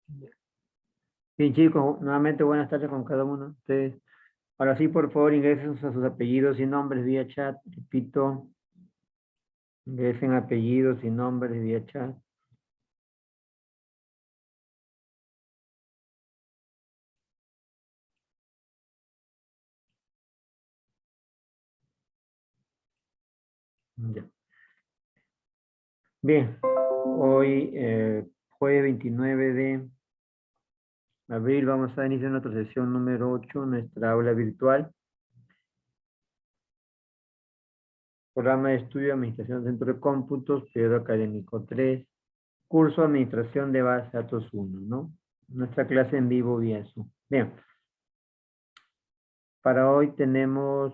Bien, chicos, nuevamente buenas tardes con cada uno de ustedes. Ahora sí, por favor, ingresen a sus apellidos y nombres vía chat. Repito, ingresen apellidos y nombres vía chat. Ya. Bien, hoy, jueves 29 de abril, vamos a iniciar nuestra sesión número 8, nuestra aula virtual. Programa de estudio Administración Centro de Cómputos, periodo académico 3, curso Administración de Base de Datos 1, ¿no? Nuestra clase en vivo vía Zoom. Bien, para hoy tenemos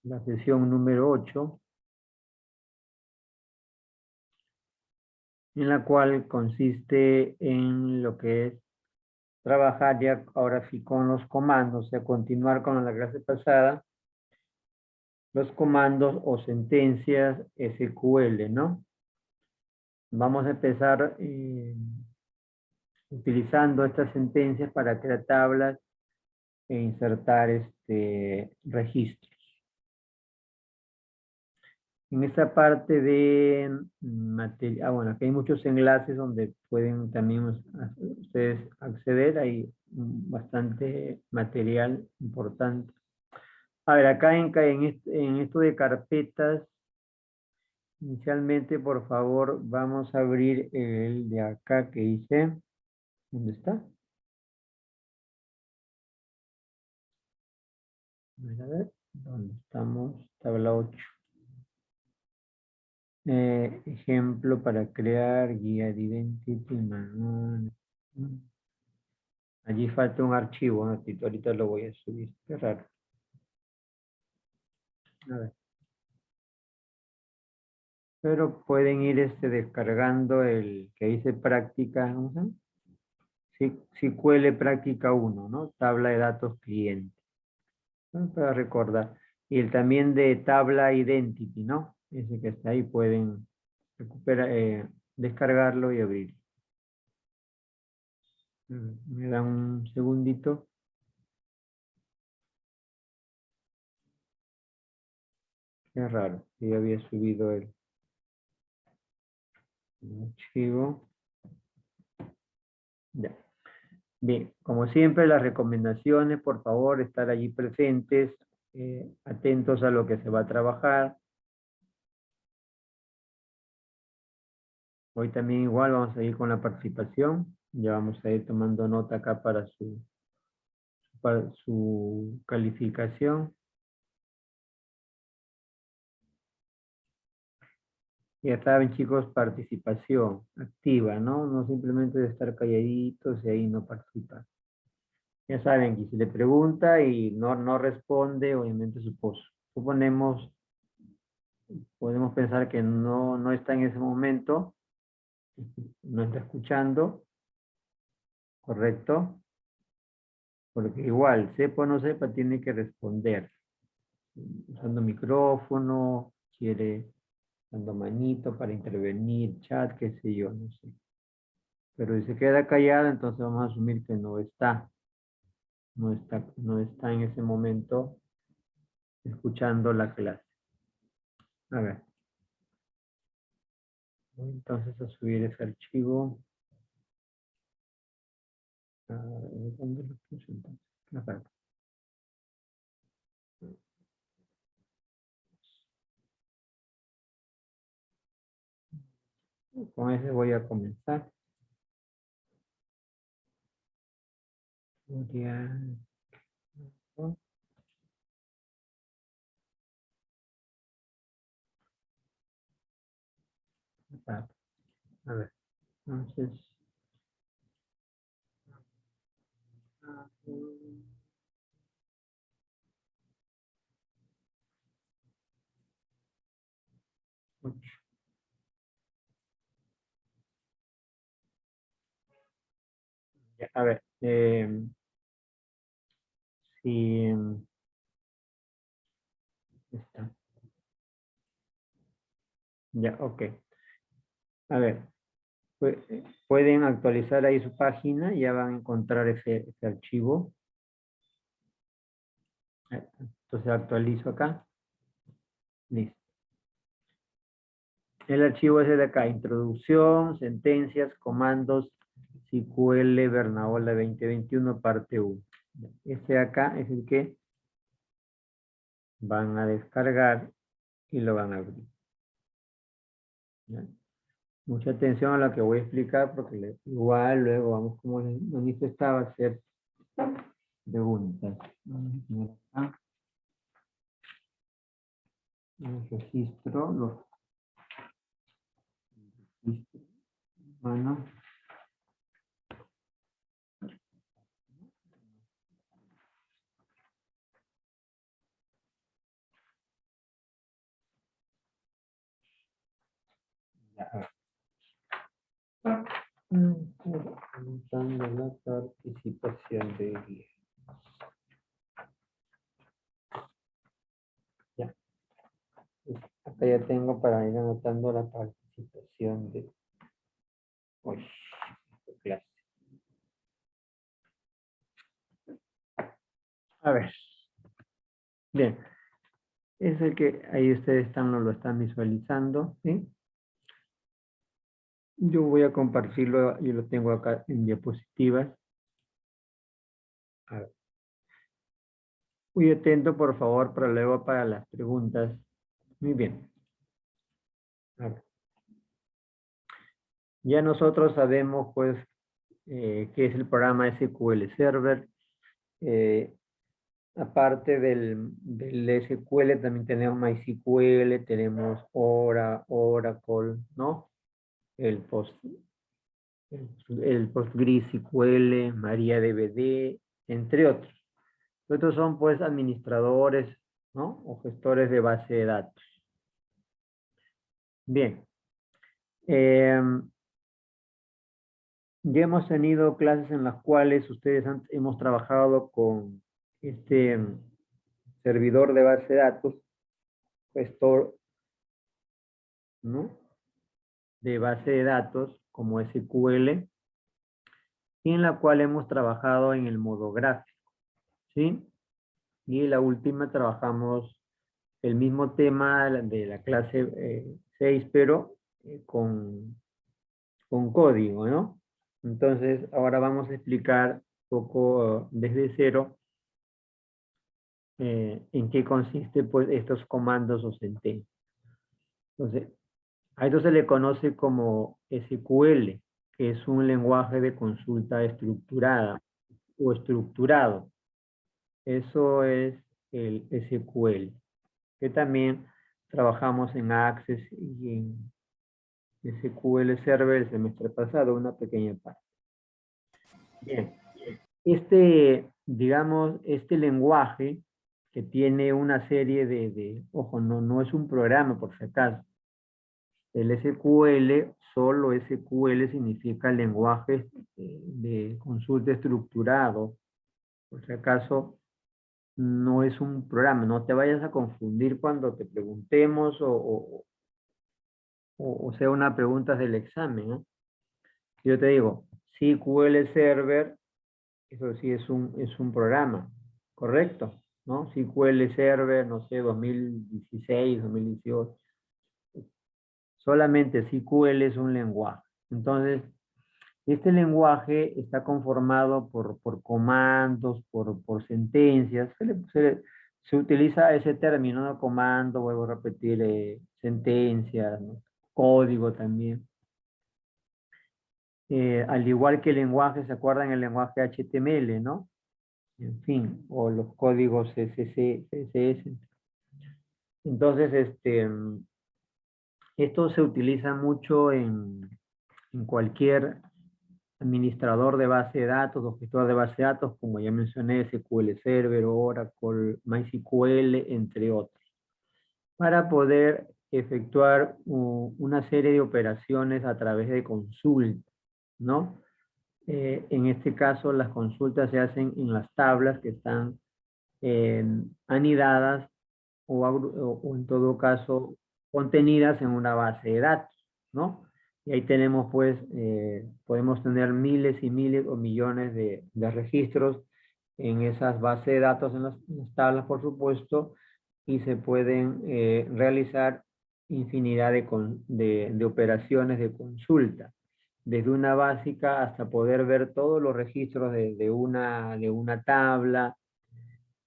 la sesión número 8, en la cual consiste en lo que es trabajar ya ahora sí con los comandos, o sea, continuar con la clase pasada, los comandos o sentencias SQL, ¿no? Vamos a empezar utilizando estas sentencias para crear tablas e insertar registros. En esta parte de materia, bueno, aquí hay muchos enlaces donde pueden también ustedes acceder, hay bastante material importante. A ver, acá en esto de carpetas, inicialmente, por favor, vamos a abrir el de acá que dice, ¿dónde está? A ver, ¿dónde estamos? Tabla 8. Ejemplo para crear guía de identity, manual. Allí falta un archivo, ¿no? Ahorita lo voy a subir. Qué raro. A ver. Pero pueden ir descargando el que dice práctica, ¿cómo se llama? SQL práctica 1, ¿no? Tabla de datos cliente. ¿No? Para recordar. Y el también de tabla identity, ¿no? Ese que está ahí pueden descargarlo y abrirlo. Me dan un segundito. Qué raro. Yo había subido el archivo. Ya. Bien, como siempre, las recomendaciones, por favor, estar allí presentes, atentos a lo que se va a trabajar. Hoy también igual vamos a ir con la participación. Ya vamos a ir tomando nota acá para su calificación. Ya saben, chicos, participación activa, ¿no? No simplemente de estar calladitos y ahí no participar. Ya saben que si le pregunta y no responde, obviamente suponemos, podemos pensar que no está en ese momento, no está escuchando, ¿correcto? Porque igual, sepa o no sepa, tiene que responder. Usando micrófono, quiere dando manito para intervenir, chat, qué sé yo, no sé. Pero si se queda callado, entonces vamos a asumir que no está en ese momento escuchando la clase. A ver. Voy entonces a subir ese archivo. ¿Dónde lo puse entonces? Acá. Con ese voy a comenzar. Voy a ver, entonces. Ocho. Ya, a ver, si está. Ya, ok. A ver, Pueden actualizar ahí su página y ya van a encontrar ese archivo. Entonces actualizo acá. Listo. El archivo es el de acá, introducción, sentencias, comandos, SQL Bernaola 2021, parte 1. Este de acá es el que van a descargar y lo van a abrir. ¿Ya? Mucha atención a lo que voy a explicar porque igual luego vamos, como les manifestaba, a hacer preguntas. Vamos a poner acá. El registro, los registros. Bueno. Ya. Aumentando la participación de guía. Ya. Acá ya tengo para ir anotando la participación de hoy. Clase. A ver. Bien. Es el que ahí ustedes lo están visualizando. ¿Sí? Yo voy a compartirlo, yo lo tengo acá en diapositivas. A ver. Muy atento, por favor, para luego para las preguntas. Muy bien. A ver. Ya nosotros sabemos, pues, qué es el programa SQL Server. Aparte del SQL, también tenemos MySQL, tenemos Oracle, ¿no? El PostgreSQL, MariaDB, entre otros. Estos son, pues, administradores, ¿no? O gestores de base de datos. Bien. Ya hemos tenido clases en las cuales hemos trabajado con este servidor de base de datos, gestor, ¿no? De base de datos como SQL, y en la cual hemos trabajado en el modo gráfico, ¿sí? Y la última trabajamos el mismo tema de la clase 6, pero con código, ¿no? Entonces, ahora vamos a explicar un poco desde cero en qué consiste, pues, estos comandos o sentencias. Entonces, a esto se le conoce como SQL, que es un lenguaje de consulta estructurada o estructurado. Eso es el SQL, que también trabajamos en Access y en SQL Server el semestre pasado, una pequeña parte. Bien, digamos, este lenguaje que tiene una serie ojo, no es un programa por si acaso. El SQL, solo SQL significa lenguaje de consulta estructurado. Por si acaso, no es un programa. No te vayas a confundir cuando te preguntemos o sea una pregunta del examen, ¿no? Yo te digo, SQL Server, eso sí es un programa, ¿correcto? ¿No? SQL Server, no sé, 2016, 2018. Solamente SQL es un lenguaje. Entonces, este lenguaje está conformado por comandos, por sentencias. Se utiliza ese término, ¿no? Comando, vuelvo a repetir, sentencias, ¿no? Código también. Al igual que el lenguaje, ¿se acuerdan el lenguaje HTML, no? En fin, o los códigos CSS, CSS. Entonces, esto se utiliza mucho en cualquier administrador de base de datos o gestor de base de datos, como ya mencioné, SQL Server, Oracle, MySQL, entre otros, para poder efectuar una serie de operaciones a través de consultas, ¿no? En este caso, las consultas se hacen en las tablas que están anidadas o en todo caso contenidas en una base de datos, ¿no? Y ahí tenemos pues, podemos tener miles y miles o millones de registros en esas bases de datos, en las tablas, por supuesto, y se pueden realizar infinidad de operaciones de consulta, desde una básica hasta poder ver todos los registros de una tabla,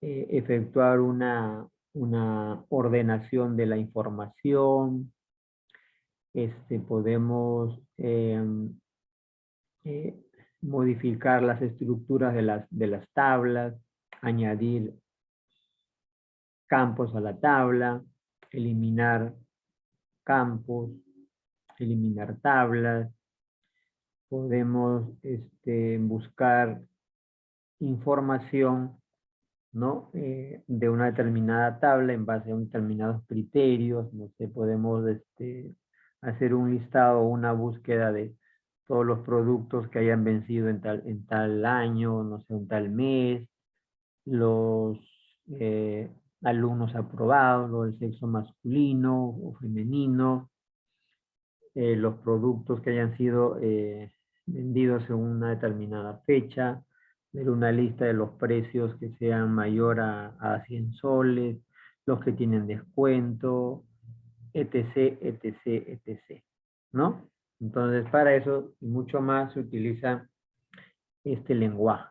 efectuar una ordenación de la información, podemos eh, modificar las estructuras de las tablas, añadir campos a la tabla, eliminar campos, eliminar tablas. Podemos buscar información, ¿no? De una determinada tabla en base a determinados criterios. No sé, podemos hacer un listado o una búsqueda de todos los productos que hayan vencido en tal año, no sé, en tal mes, los alumnos aprobados, los del sexo masculino o femenino, los productos que hayan sido vendidos en una determinada fecha, ver una lista de los precios que sean mayor a 100 soles, los que tienen descuento, etc., etc., etc., ¿no? Entonces, para eso y mucho más se utiliza este lenguaje.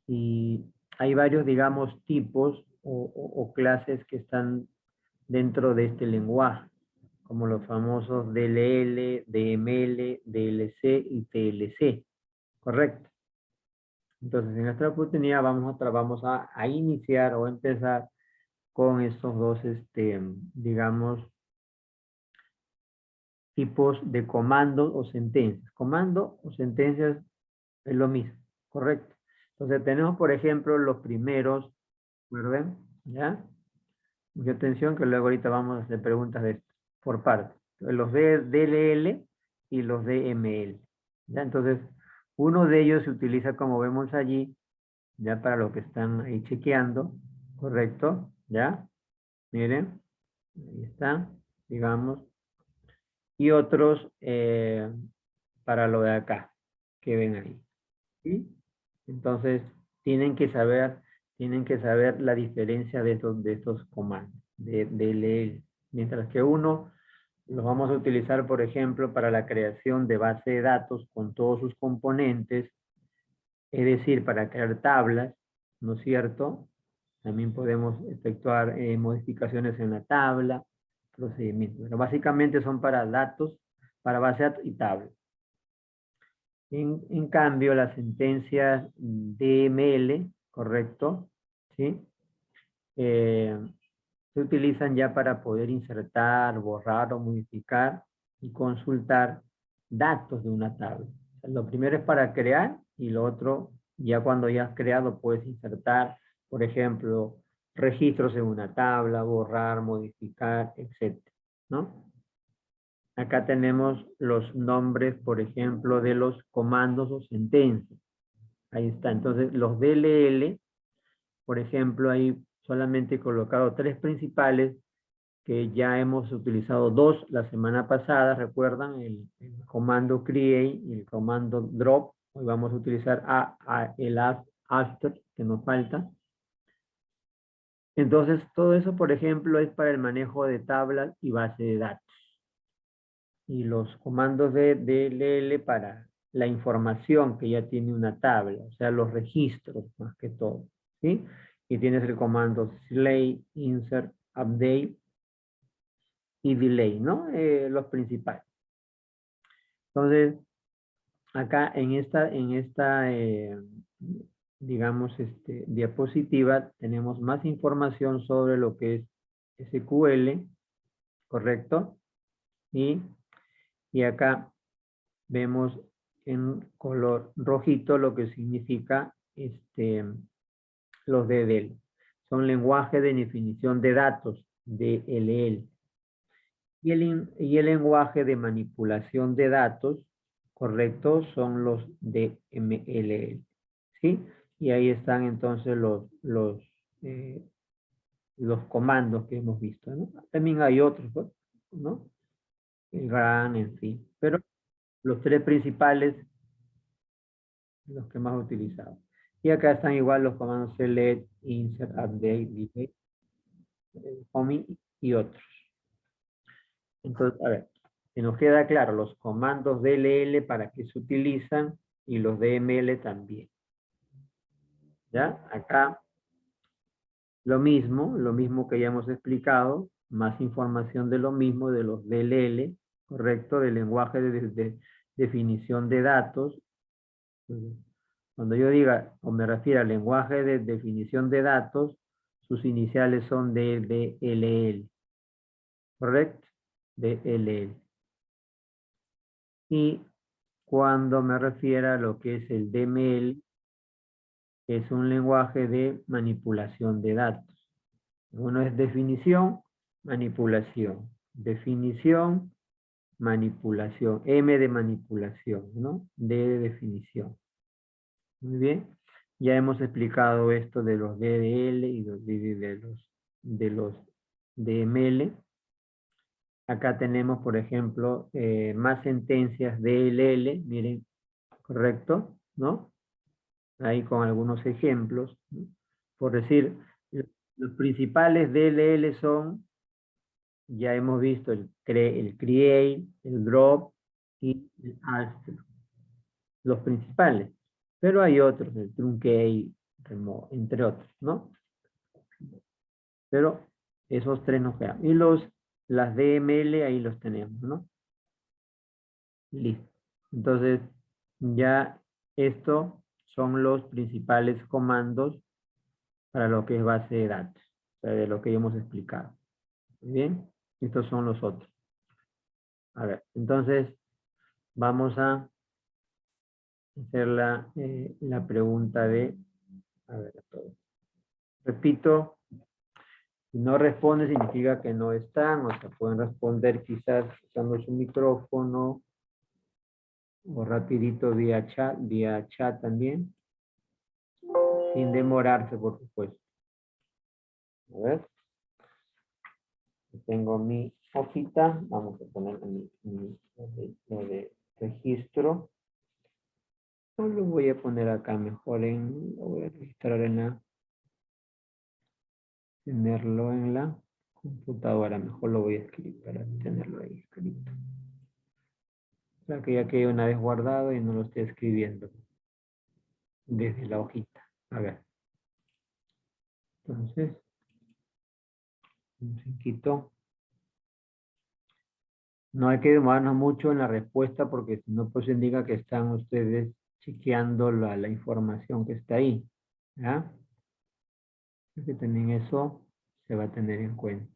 Y hay varios, digamos, tipos o clases que están dentro de este lenguaje, como los famosos DLL, DML, DLC y TLC, ¿correcto? Entonces, en esta oportunidad vamos a iniciar o empezar con estos dos, digamos, tipos de comandos o sentencias. Comando o sentencias es lo mismo, ¿correcto? Entonces, tenemos, por ejemplo, los primeros, ¿verdad? ¿Ya? Mucha atención que luego ahorita vamos a hacer preguntas de esto, por parte. Los de DLL y los de ML. ¿Ya? Entonces, uno de ellos se utiliza como vemos allí, ya para lo que están ahí chequeando, ¿correcto? ¿Ya? Miren, ahí está, digamos. Y otros para lo de acá, que ven ahí. ¿Sí? Entonces, tienen que saber la diferencia de estos comandos, de leer. Mientras que uno los vamos a utilizar, por ejemplo, para la creación de base de datos con todos sus componentes, es decir, para crear tablas, ¿no es cierto? También podemos efectuar modificaciones en la tabla, procedimientos. Pero básicamente son para datos, para base de datos y tablas. En cambio, las sentencias DML, ¿correcto? ¿Sí? Se utilizan ya para poder insertar, borrar o modificar y consultar datos de una tabla. O sea, lo primero es para crear y lo otro, ya cuando ya has creado, puedes insertar, por ejemplo, registros en una tabla, borrar, modificar, etc., ¿no? Acá tenemos los nombres, por ejemplo, de los comandos o sentencias. Ahí está. Entonces, los DLL, por ejemplo, ahí solamente he colocado 3 principales, que ya hemos utilizado 2 la semana pasada, ¿recuerdan? El comando create y el comando drop. Hoy vamos a utilizar el after, que nos falta. Entonces, todo eso, por ejemplo, es para el manejo de tablas y base de datos. Y los comandos de DLL para la información que ya tiene una tabla, o sea, los registros más que todo, ¿sí? Y tienes el comando slay, insert, update y delay, ¿no? Los principales. Entonces, acá en esta digamos, diapositiva, tenemos más información sobre lo que es SQL, ¿correcto? Y acá vemos en color rojito lo que significa los DDL. Son lenguaje de definición de datos, DLL. Y el lenguaje de manipulación de datos, correcto, son los DMLL. ¿Sí? Y ahí están entonces los comandos que hemos visto, ¿no? También hay otros, ¿no? El run, en fin. Pero los tres principales, los que más utilizamos. Y acá están igual los comandos select, insert, update, delete, homing y otros. Entonces, a ver, si nos queda claro los comandos DLL para qué se utilizan y los DML también. ¿Ya? Acá lo mismo que ya hemos explicado, más información de lo mismo de los DLL, ¿correcto? Del lenguaje de definición de datos. Cuando yo diga o me refiero al lenguaje de definición de datos, sus iniciales son DLL, ¿correcto? DLL. Y cuando me refiero a lo que es el DML, es un lenguaje de manipulación de datos. Uno es definición, manipulación. Definición, manipulación. M de manipulación, ¿no? D de definición. Muy bien. Ya hemos explicado esto de los DDL y de los DML. Acá tenemos, por ejemplo, más sentencias DLL, miren, correcto, ¿no? Ahí con algunos ejemplos, ¿no? Por decir, los principales DLL son, ya hemos visto, el create, el drop y el alter. Los principales. Pero hay otros, el truncate, remove, entre otros, ¿no? Pero esos tres nos quedan. Y las DML ahí los tenemos, ¿no? Listo. Entonces, ya esto son los principales comandos para lo que es base de datos, o sea, de lo que ya hemos explicado. Muy bien, estos son los otros. A ver, entonces vamos a hacer la pregunta de, a ver, repito, si no responde significa que no están, o sea, pueden responder quizás usando su micrófono o rapidito vía chat también, sin demorarse, por supuesto. A ver. Tengo mi hojita, vamos a poner lo de registro. O lo voy a poner acá mejor lo voy a registrar tenerlo en la computadora, mejor lo voy a escribir para tenerlo ahí escrito. O sea que ya quedé una vez guardado y no lo estoy escribiendo desde la hojita. A ver. Entonces, se quitó. No hay que demorarnos mucho en la respuesta porque si no, pues indica que están ustedes chequeando la información que está ahí. ¿Ya? Así que también eso se va a tener en cuenta.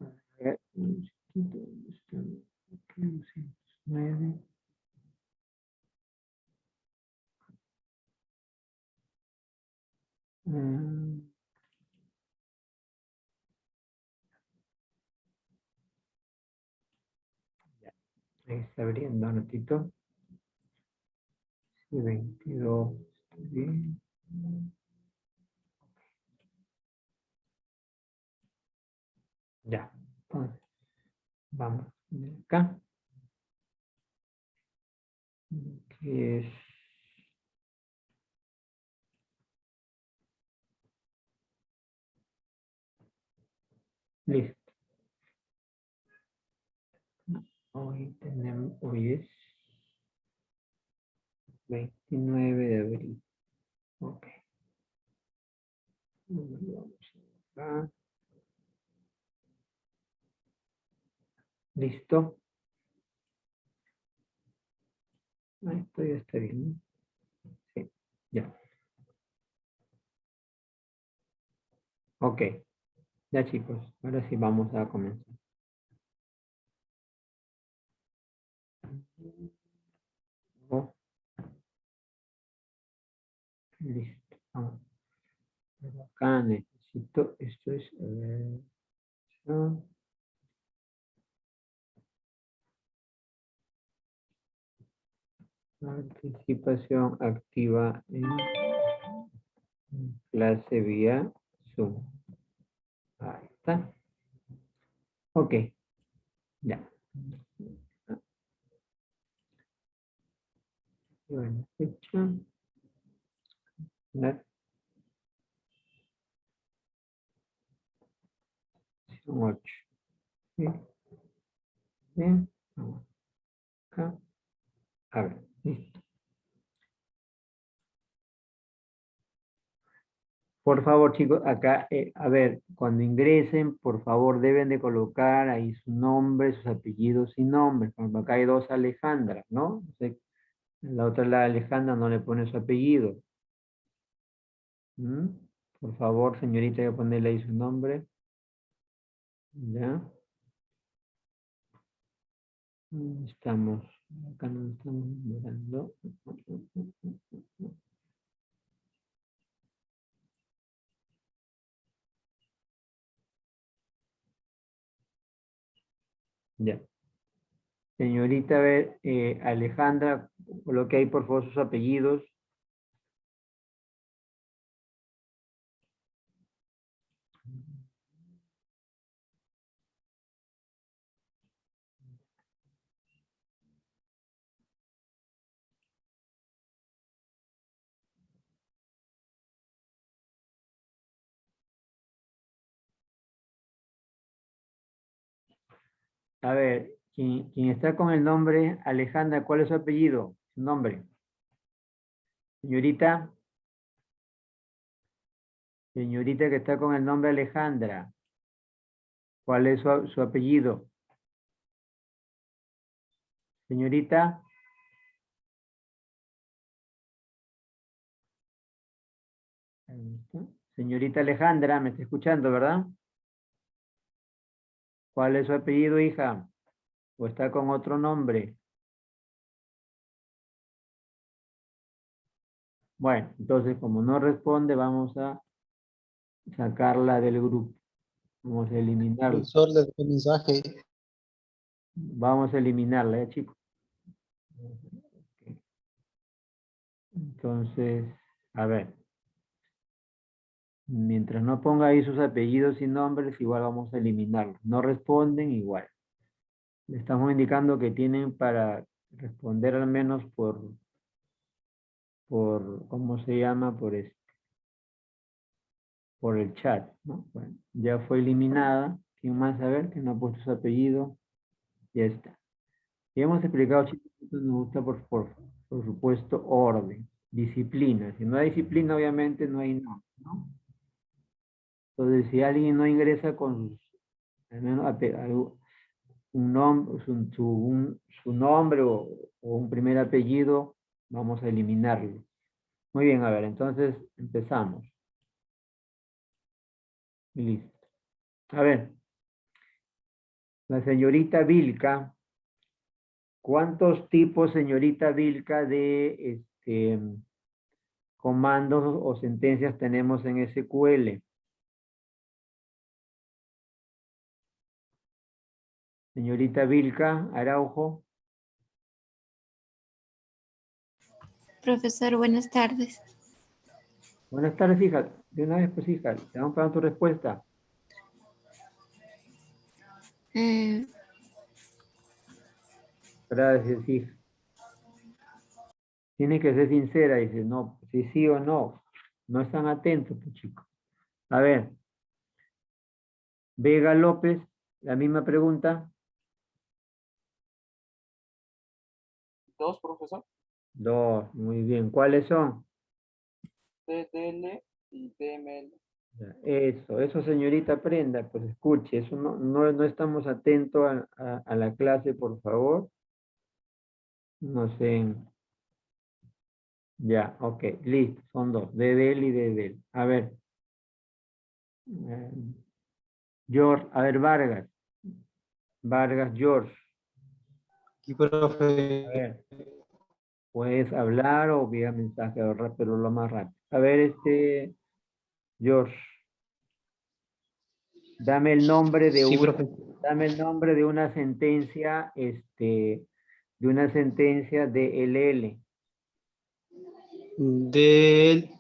A ver, ¿dónde están? Aquí, 209. Ya, ahí está abriendo un ratito. 22, está bien. Ya, entonces, vamos de acá. Que es listo. Hoy es 29 de abril. Ok. Vamos acá. Listo. Esto ya está bien. Sí, ya. Ok. Ya chicos, ahora sí vamos a comenzar. Oh, listo. Vamos. Pero acá necesito, esto es participación activa en clase vía Zoom. Ahí está. Ok, ya. Bueno, fecha. La 8. Sí, bien. Vamos acá. A ver, listo. Por favor, chicos, acá, a ver, cuando ingresen, por favor, deben de colocar ahí su nombre, sus apellidos y nombres. Por ejemplo, acá hay dos Alejandras, ¿no? La otra, la Alejandra, no le pone su apellido. ¿Mm? Por favor, señorita, voy a ponerle ahí su nombre. ¿Ya? Estamos, acá no estamos mirando. Ya. Señorita, a ver, Alejandra, coloque ahí por favor sus apellidos. A ver, quien está con el nombre Alejandra, ¿cuál es su apellido? Su nombre. Señorita, señorita que está con el nombre Alejandra, ¿cuál es su apellido? Señorita. Ahí está. Señorita Alejandra, me está escuchando, ¿verdad? ¿Cuál es su apellido, hija? ¿O está con otro nombre? Bueno, entonces como no responde, vamos a sacarla del grupo. Vamos a eliminarla. Profesor, le dejé mensaje. Vamos a eliminarla, ¿ya, chicos? Entonces, a ver. Mientras no ponga ahí sus apellidos y nombres, igual vamos a eliminarlos. No responden, igual. Le estamos indicando que tienen para responder al menos ¿cómo se llama? Por el chat, ¿no? Bueno, ya fue eliminada. ¿Quién más? A ver, que no ha puesto su apellido. Ya está. Y hemos explicado, chicos, que nos gusta por supuesto, orden, disciplina. Si no hay disciplina, obviamente no hay nada, ¿no? Entonces, si alguien no ingresa con sus, al menos, un nombre, su nombre o un primer apellido, vamos a eliminarlo. Muy bien, a ver, entonces empezamos. Listo. A ver, la señorita Vilca, ¿cuántos tipos, señorita Vilca, de comandos o sentencias tenemos en SQL? Señorita Vilca Araujo. Profesor, buenas tardes. Buenas tardes, hija. De una vez, pues, hija, te vamos a dar tu respuesta. Gracias, hija. Tiene que ser sincera, dice, no, si sí o no. No están atentos, pues, chicos. A ver, Vega López, la misma pregunta. Dos, profesor. Dos, muy bien. ¿Cuáles son? TTL y TML. Eso, señorita Prenda, pues escuche, eso no estamos atentos a la clase, por favor. No sé. Ya, ok, listo, son dos, DDL y DDL. A ver. George, a ver, Vargas, George. Y A profe, ver, puedes hablar o vía mensaje, pero lo más rápido. A ver, George, dame el nombre de sí, una, profe. dame el nombre de una sentencia, de LL.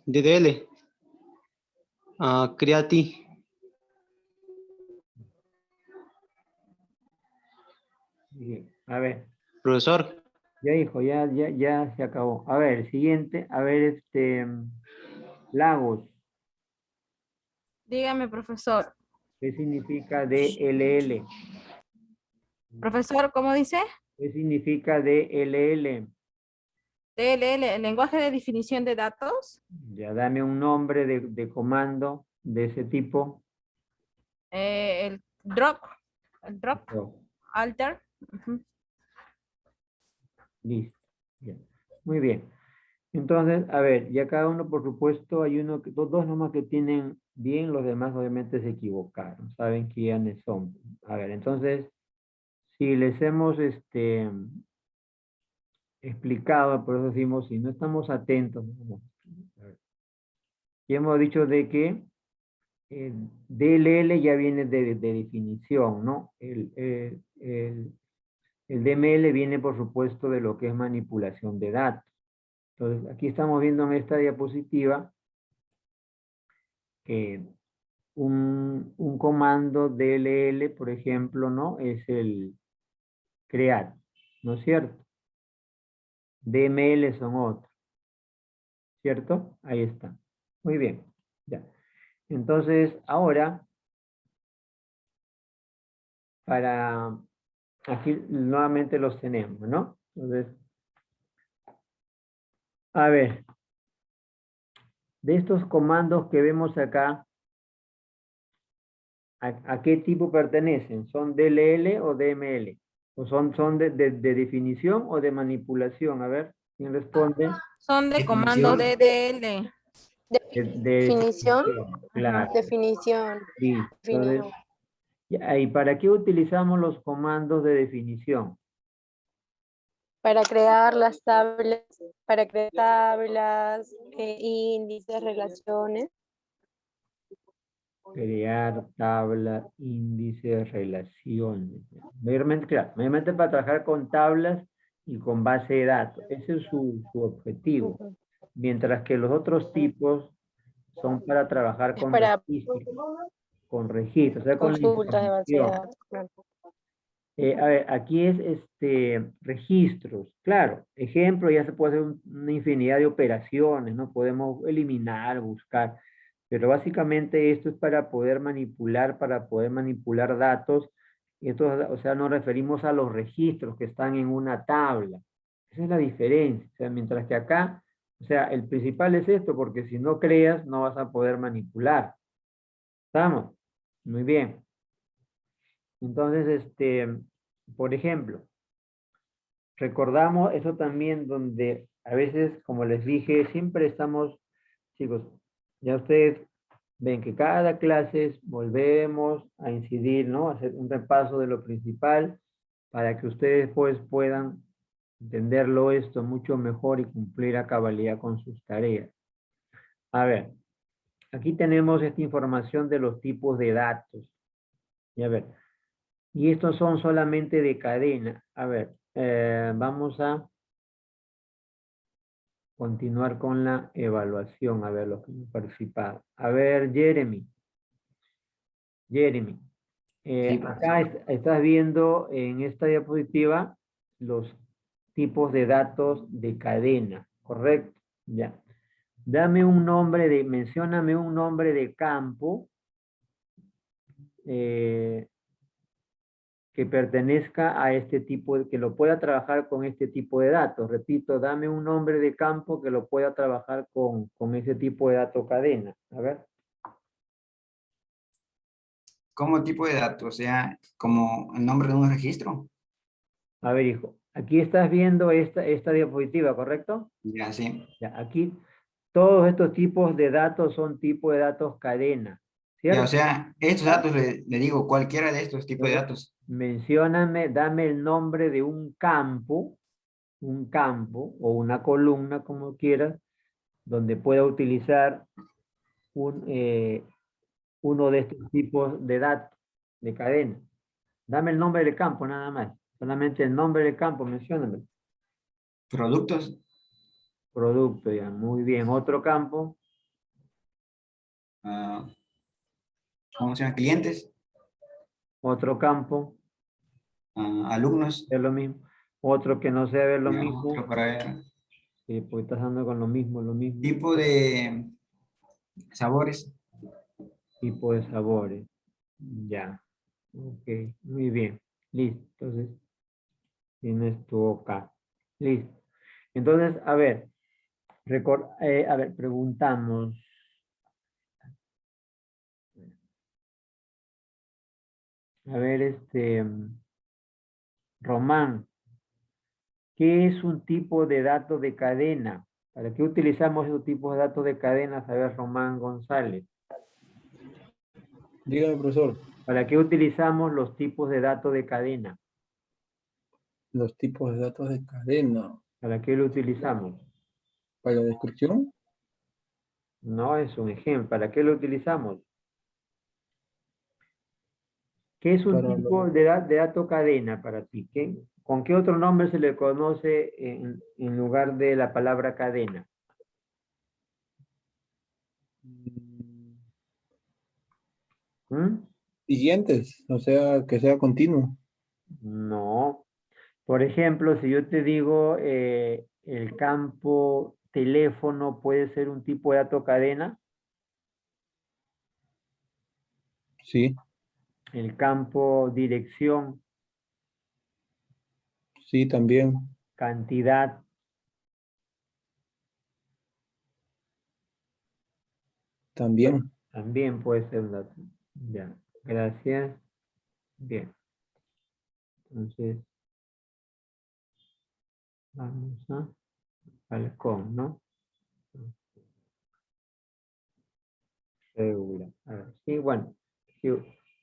DDL. Creati. Bien. A ver, Profesor, ya hijo, ya se acabó. A ver, siguiente, a ver, Lagos, Dígame, profesor. ¿qué significa DLL? Profesor, ¿cómo dice? ¿Qué significa DLL? DLL, el lenguaje de definición de datos. Ya dame un nombre de comando de ese tipo. El drop, Oh, alter. Ujú. listo. Ya. Muy bien. Entonces, a ver, ya cada uno, por supuesto, hay uno, dos nomás que tienen bien, los demás obviamente se equivocaron, saben quiénes son. A ver, entonces, si les hemos explicado, por eso decimos, si no estamos atentos, ¿no? A ver, y hemos dicho de que DLL ya viene de definición, ¿no? El DML viene, por supuesto, de lo que es manipulación de datos. Entonces, aquí estamos viendo en esta diapositiva que un comando DLL, por ejemplo, ¿no? Es el crear, ¿no es cierto? DML son otros, ¿cierto? Ahí está. Muy bien, ya. Entonces, ahora, aquí nuevamente los tenemos, ¿no? Entonces, a ver, de estos comandos que vemos acá, ¿a qué tipo pertenecen? ¿Son DLL o DML? ¿O son de definición o de manipulación? A ver, ¿quién responde? Son de comando Definición. DDL. De Definición. definición, Ajá. claro. Definición. Listo. Entonces, Definición. ¿y para qué utilizamos los comandos de definición? Para crear las tablas, índices, relaciones. Crear tablas, índices, relaciones. Mayormente, claro, mayormente para trabajar con tablas y con base de datos. Ese es su objetivo. Ujú. Mientras que los otros tipos son para trabajar Es para con registros, o sea, con la consultas de base de información. datos. Claro. A ver, aquí es registros. Claro, ejemplo, ya se puede hacer una infinidad de operaciones, ¿no? Podemos eliminar, buscar, pero básicamente esto es para poder manipular datos. Y esto, o sea, nos referimos a los registros que están en una tabla. Esa es la diferencia. O sea, mientras que acá, o sea, el principal es esto, porque si no creas, no vas a poder manipular. ¿Estamos? Muy bien. Entonces, por ejemplo, recordamos eso también donde a veces, como les dije, siempre estamos, chicos, ya ustedes ven que cada clase volvemos a incidir, ¿no? Hacer un repaso de lo principal para que ustedes pues puedan entenderlo esto mucho mejor y cumplir a cabalidad con sus tareas. A ver, aquí tenemos esta información de los tipos de datos. Y a ver, y estos son solamente de cadena. A ver, vamos a continuar con la evaluación. A ver, los que han participado. A ver, Jeremy. Jeremy. Sí, Acá estás viendo en esta diapositiva los tipos de datos de cadena, ¿correcto? Ya. Mencióname un nombre de campo que pertenezca a este que lo pueda trabajar con este tipo de datos. Repito, dame un nombre de campo que lo pueda trabajar con ese tipo de dato cadena. A ver. ¿Cómo tipo de datos? O sea, como el nombre de un registro. A ver, hijo. Aquí estás viendo esta diapositiva, ¿correcto? Ya, sí. Ya, aquí todos estos tipos de datos son tipos de datos cadena, Ya, o ¿cierto? sea, estos datos le digo cualquiera de estos tipos de Entonces, datos. dame el nombre de un campo o una columna, como quieras, donde pueda utilizar uno de estos tipos de datos, de cadena. Dame el nombre del campo, nada más. Solamente el nombre del campo, mencióname. Productos, Producto, ya. Muy bien. Otro campo, ah, ¿cómo se llama? Clientes, otro campo. alumnos. Es lo mismo. Otro que no sea ver lo Ya, mismo, otro para ver. porque estás dando con lo mismo, Tipo de sabores. tipo de sabores. Ya. Ok, muy bien. Listo. Entonces, tienes tu OK. Listo. Entonces, a ver, a ver, preguntamos. A ver, Román, ¿qué es un tipo de dato de cadena? ¿Para qué utilizamos esos tipos de datos de cadena? A ver, Román González. Dígame, profesor, ¿Para qué utilizamos los tipos de datos de cadena? los tipos de datos de cadena. ¿Para qué lo utilizamos? Para la descripción, No es un ejemplo. ¿Para qué lo utilizamos? ¿Qué es un para tipo de dato cadena para ti? ¿Con qué otro nombre se le conoce en lugar de la palabra cadena? ¿Mm? siguientes, o sea, que sea continuo. No. Por ejemplo, si yo te digo el campo teléfono puede ser un tipo de dato cadena, Sí, el campo dirección, sí, también, cantidad, también. también puede ser un dato. Ya, gracias. Bien. Entonces, vamos a balcón, ¿no? Regular. A ver, sí, bueno, sí,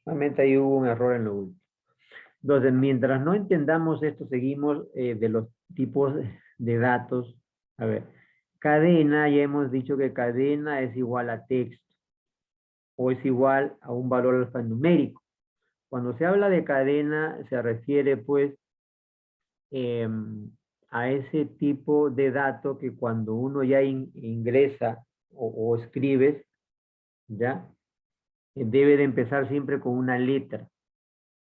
realmente ahí hubo un error en lo último. Entonces, mientras no entendamos esto, seguimos de los tipos de datos. A ver, cadena, ya hemos dicho que cadena es igual a texto o es igual a un valor alfanumérico. Cuando se habla de cadena, se refiere pues a ese tipo de dato que cuando uno ya ingresa o escribes, ¿ya? Debe de empezar siempre con una letra,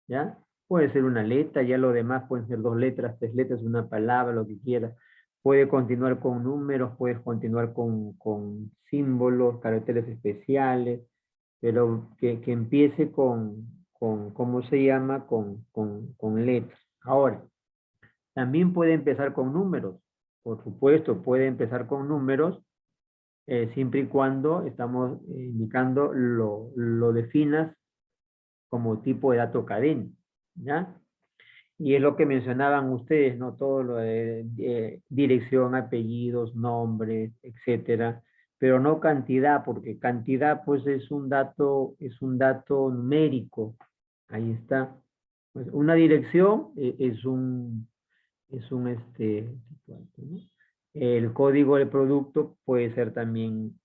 ¿ya? Puede ser una letra, ya lo demás pueden ser 2 letras, 3 letras, una palabra, lo que quieras. Puede continuar con números, puedes continuar con símbolos, caracteres especiales, pero que empiece ¿cómo se llama? Con letras. Ahora, también puede empezar con números, por supuesto, puede empezar con números, siempre y cuando estamos indicando lo definas como tipo de dato cadena, ¿ya? Y es lo que mencionaban ustedes, ¿no? Todo lo de dirección, apellidos, nombres, etcétera, pero no cantidad, porque cantidad pues es un dato numérico. Ahí está. Pues una dirección ¿no? El código del producto puede ser también,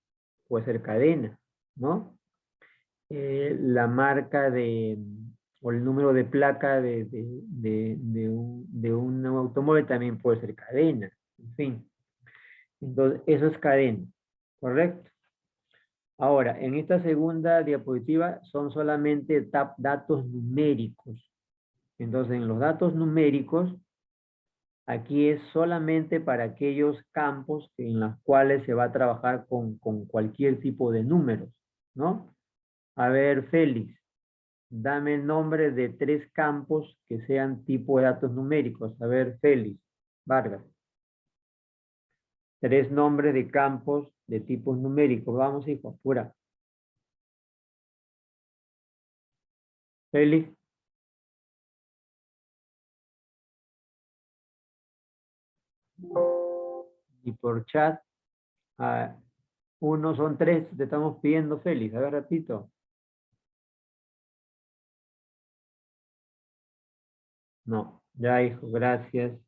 puede ser cadena, ¿no? La marca o el número de placa de un automóvil también puede ser cadena, en fin. Entonces, eso es cadena, ¿correcto? Ahora, en esta segunda diapositiva son solamente datos numéricos. Entonces, en los datos numéricos, aquí es solamente para aquellos campos en los cuales se va a trabajar con cualquier tipo de números, ¿no? A ver, Félix, dame el nombre de 3 campos que sean tipo de datos numéricos. A ver, Félix, Vargas. 3 nombres de campos de tipos numéricos. Vamos, hijo, apura. Félix. Y por chat, uno son 3, te estamos pidiendo, Félix. A ver, ratito. No, ya, hijo, gracias.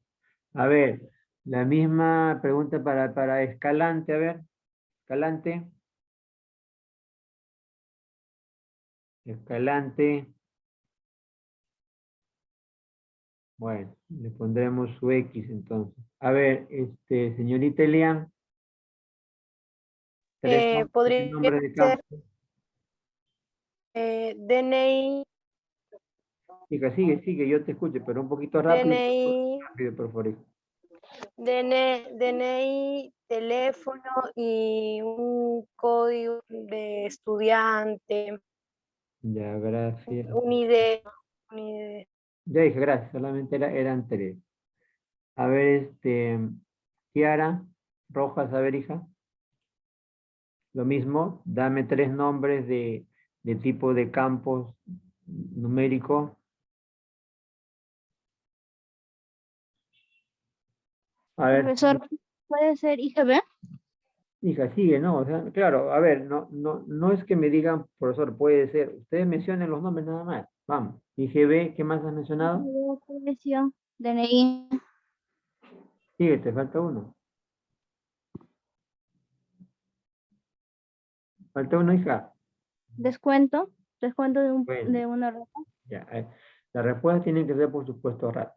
A ver, la misma pregunta para Escalante, a ver, Escalante. Escalante. Bueno, le pondremos su X entonces. A ver, señorita Elian. 3 Podría nombres de ser campo. DNI, Hija, sigue, yo te escucho, pero un poquito rápido. DNI, Rápido, por favor. Hija. DNI, teléfono y un código de estudiante, Ya, gracias. un ID, un ID. Ya dije, gracias, solamente eran tres. A ver, Kiara Rojas, a ver, hija. Lo mismo, dame tres nombres de tipo de campos numérico. A ver, Profesor, ¿puede ser IGB? hija, sigue, ¿no? O sea, claro, a ver, no es que me digan, profesor, puede ser. Ustedes mencionen los nombres nada más. Vamos. IGB, ¿qué más has mencionado? IGB, colegio, DNI, Sigue, te falta uno. Falta uno, hija. descuento Bueno. de una ropa. Ya, la respuesta tiene que ser, por supuesto, rápida.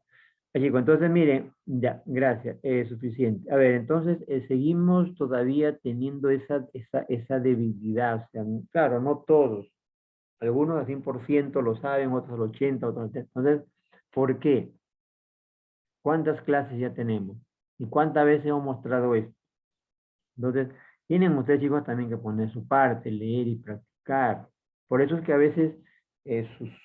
Chicos, entonces miren, ya, gracias, suficiente. A ver, entonces seguimos todavía teniendo esa debilidad. O sea, claro, no todos. Algunos al 100% lo saben, otros al 80%, otros al 70%. Entonces, ¿por qué? ¿Cuántas clases ya tenemos? ¿Y cuántas veces hemos mostrado esto? Entonces, tienen ustedes, chicos, también que poner su parte, leer y practicar. Por eso es que a veces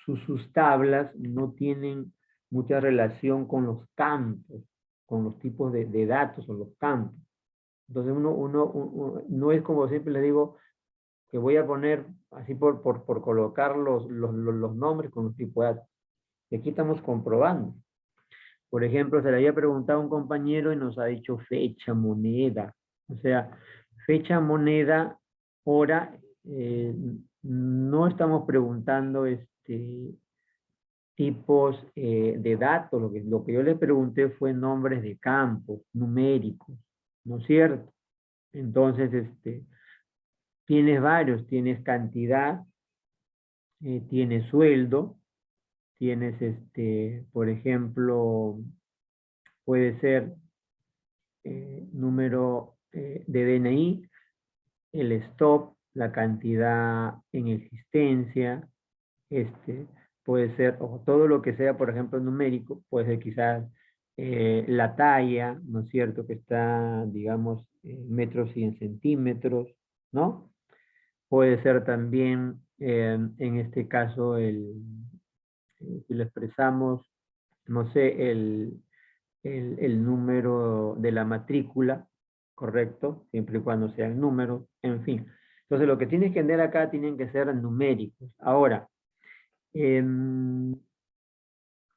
sus tablas no tienen mucha relación con los campos, con los tipos de datos o los campos. Entonces, no es como siempre les digo, que voy a poner así por colocar los nombres con los tipos de datos. Y aquí estamos comprobando. Por ejemplo, se le había preguntado a un compañero y nos ha dicho fecha, moneda. O sea, fecha, moneda, hora, no estamos preguntando tipos de datos. Lo que yo le pregunté fue nombres de campos, numéricos, ¿no es cierto? Entonces, tienes varios, tienes cantidad, tienes sueldo, tienes, por ejemplo, puede ser número de DNI, el stop, la cantidad en existencia, puede ser, o todo lo que sea, por ejemplo, numérico, puede ser quizás la talla, ¿no es cierto? Que está, digamos, en metros y en centímetros, ¿no? Puede ser también, en este caso, si lo expresamos, no sé, el número de la matrícula, correcto, siempre y cuando sean números, en fin. Entonces, lo que tienes que entender acá tienen que ser numéricos. Ahora,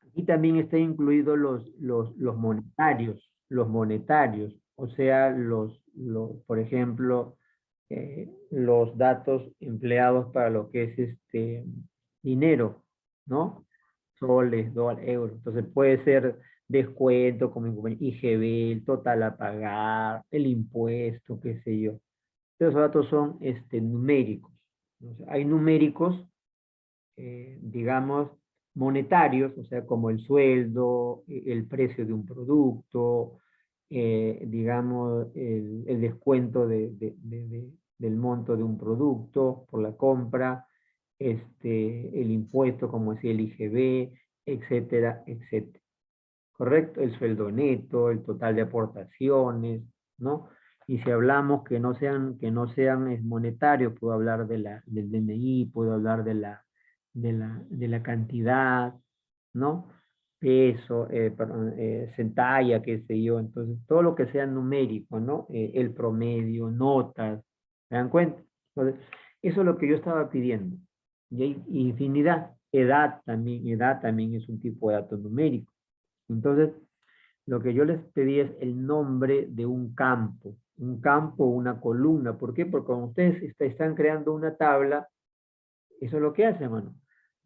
aquí también está incluido los monetarios, o sea, por ejemplo, los datos empleados para lo que es dinero, ¿no? Soles, dólares, euros. Entonces puede ser descuento, como IGB, el total a pagar, el impuesto, qué sé yo. Esos datos son numéricos. O sea, hay numéricos, digamos, monetarios, o sea, como el sueldo, el precio de un producto, digamos, el descuento del monto de un producto por la compra, el impuesto, como decía el IGB, etcétera, etcétera. ¿Correcto? El sueldo neto, el total de aportaciones, ¿no? Y si hablamos que no sean monetarios, puedo hablar del DNI, puedo hablar de la cantidad, ¿no? Peso, perdón, centalla, qué sé yo. Entonces, todo lo que sea numérico, ¿no? El promedio, notas, ¿se dan cuenta? Entonces, eso es lo que yo estaba pidiendo. Y hay infinidad. Edad también es un tipo de dato numérico. Entonces, lo que yo les pedí es el nombre de un campo, una columna. ¿Por qué? Porque cuando ustedes están creando una tabla, eso es lo que hacen, hermano.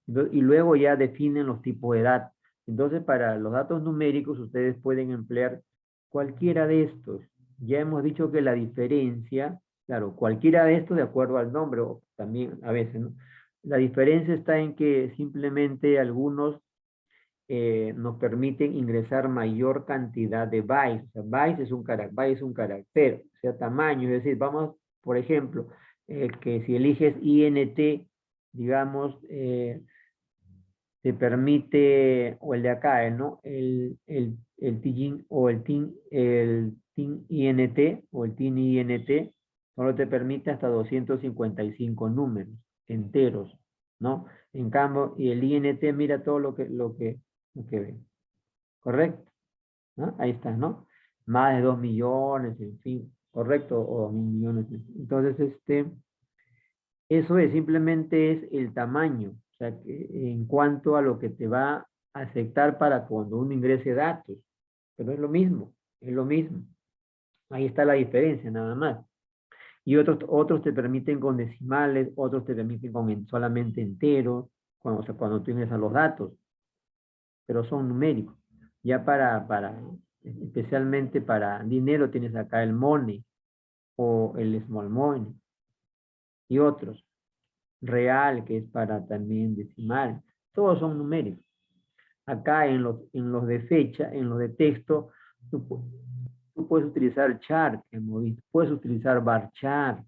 Y luego ya definen los tipos de datos. Entonces, para los datos numéricos, ustedes pueden emplear cualquiera de estos. Ya hemos dicho que la diferencia, claro, cualquiera de estos de acuerdo al nombre, o también a veces, ¿no? La diferencia está en que simplemente algunos nos permiten ingresar mayor cantidad de bytes. O sea, byte es un carácter, o sea, tamaño. Es decir, vamos, por ejemplo, que si eliges INT, digamos, te permite, o el de acá, ¿no? El TIN o el TIN INT o el TIN INT solo te permite hasta 255 números enteros, ¿no? En cambio, y el INT mira todo lo que ve. ¿Correcto? ¿No? Ahí está, ¿no? Más de 2 millones, en fin, ¿correcto? O 2.000 millones. Entonces, eso es, simplemente es el tamaño, o sea, que en cuanto a lo que te va a aceptar para cuando uno ingrese datos. Pero es lo mismo, es lo mismo. Ahí está la diferencia, nada más. Y otros te permiten con decimales, otros te permiten con solamente enteros, o sea, cuando tú ingresas los datos, pero son numéricos. Ya especialmente para dinero tienes acá el money o el small money y otros. Real, que es para también decimal. Todos son numéricos. Acá en los de fecha, en los de texto, tú puedes utilizar chart, puedes utilizar bar chart.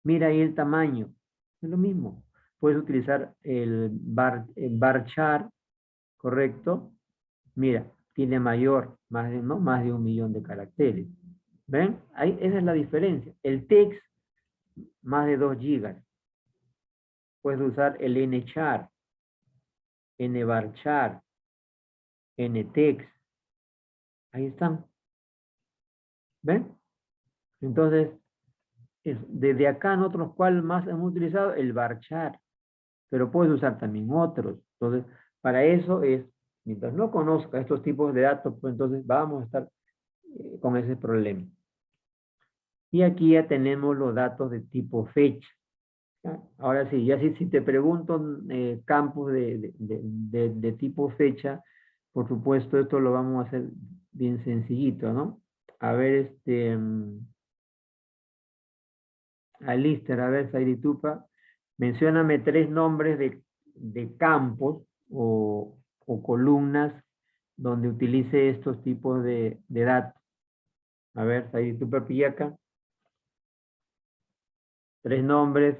Mira ahí el tamaño. Es lo mismo. Puedes utilizar el bar chart, ¿correcto? Mira, tiene mayor, más de 1 millón de caracteres. ¿Ven? Ahí, esa es la diferencia. El text, más de 2 gigas. Puedes usar el nchart, nvarchar, ntext. Ahí están. ¿Ven? Entonces, desde acá nosotros, ¿cuál más hemos utilizado? El varchar. Pero puedes usar también otros. Entonces, para eso es, mientras no conozca estos tipos de datos, pues entonces vamos a estar con ese problema. Y aquí ya tenemos los datos de tipo fecha. ¿Ya? Ahora sí, ya si te pregunto campos de tipo fecha, por supuesto esto lo vamos a hacer bien sencillito, ¿no? A ver, Alister, a ver, Sairitupa, mencióname 3 nombres de campos o columnas donde utilice estos tipos de datos. A ver, Sairitupa Pillaca. 3 nombres.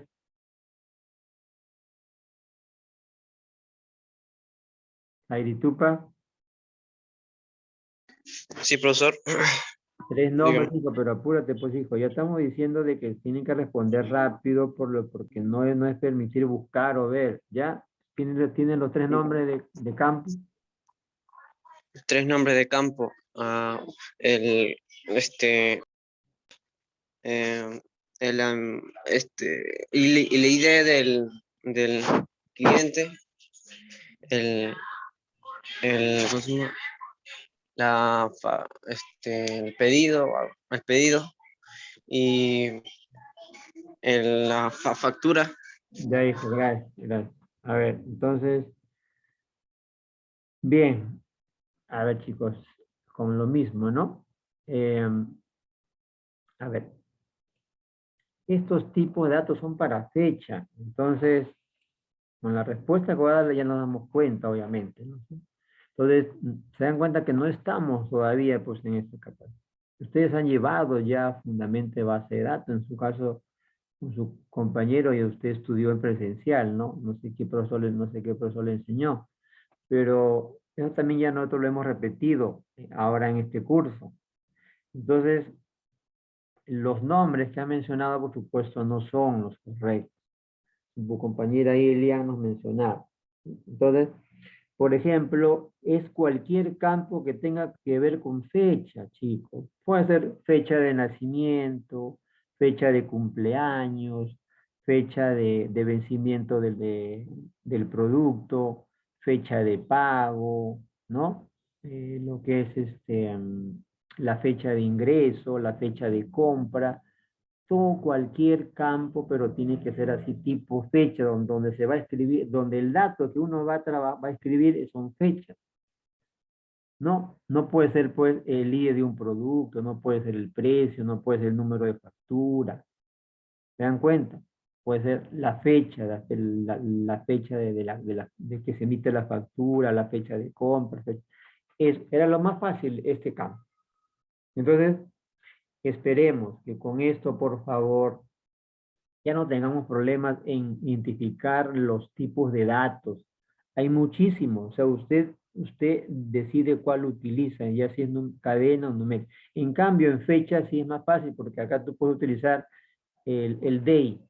Sairitupa. Sí, profesor. 3 nombres, Dígame. hijo, pero apúrate, pues, hijo. Ya estamos diciendo de que tienen que responder rápido porque no es permitir buscar o ver. ¿Ya? ¿Tienen los 3 nombres de campo? 3 nombres de campo. El, y la idea del cliente, ¿cómo se llama? El pedido y la factura. Ya, hijo, gracias, gracias. A ver, entonces, bien. A ver, chicos, con lo mismo, ¿no? A ver, estos tipos de datos son para fecha. Entonces, con la respuesta que voy a darle ya nos damos cuenta, obviamente, ¿no? Entonces, se dan cuenta que no estamos todavía pues, en esta capa. Ustedes han llevado ya fundamento de base de datos, en su caso, con su compañero, y usted estudió en presencial, ¿no? No sé qué profesor le enseñó, pero eso también ya nosotros lo hemos repetido ahora en este curso. Entonces, los nombres que ha mencionado, por supuesto, no son los correctos. Su compañera Elian nos mencionaba. Entonces, por ejemplo, es cualquier campo que tenga que ver con fecha, chicos. Puede ser fecha de nacimiento, fecha de cumpleaños, fecha de vencimiento del producto, fecha de pago, ¿no? Lo que es la fecha de ingreso, la fecha de compra, todo cualquier campo, pero tiene que ser así tipo fecha, donde se va a escribir, donde el dato que uno va a escribir son fechas. No puede ser pues el IE de un producto, no puede ser el precio, no puede ser el número de factura. ¿Se dan cuenta? Puede ser la fecha, la fecha de que se emite la factura, la fecha de compra. Era lo más fácil este campo. Entonces, esperemos que con esto, por favor, ya no tengamos problemas en identificar los tipos de datos Hay muchísimos. O sea, usted decide cuál utiliza, ya si es cadena o numérico. En cambio, en fecha sí es más fácil porque acá tú puedes utilizar el day.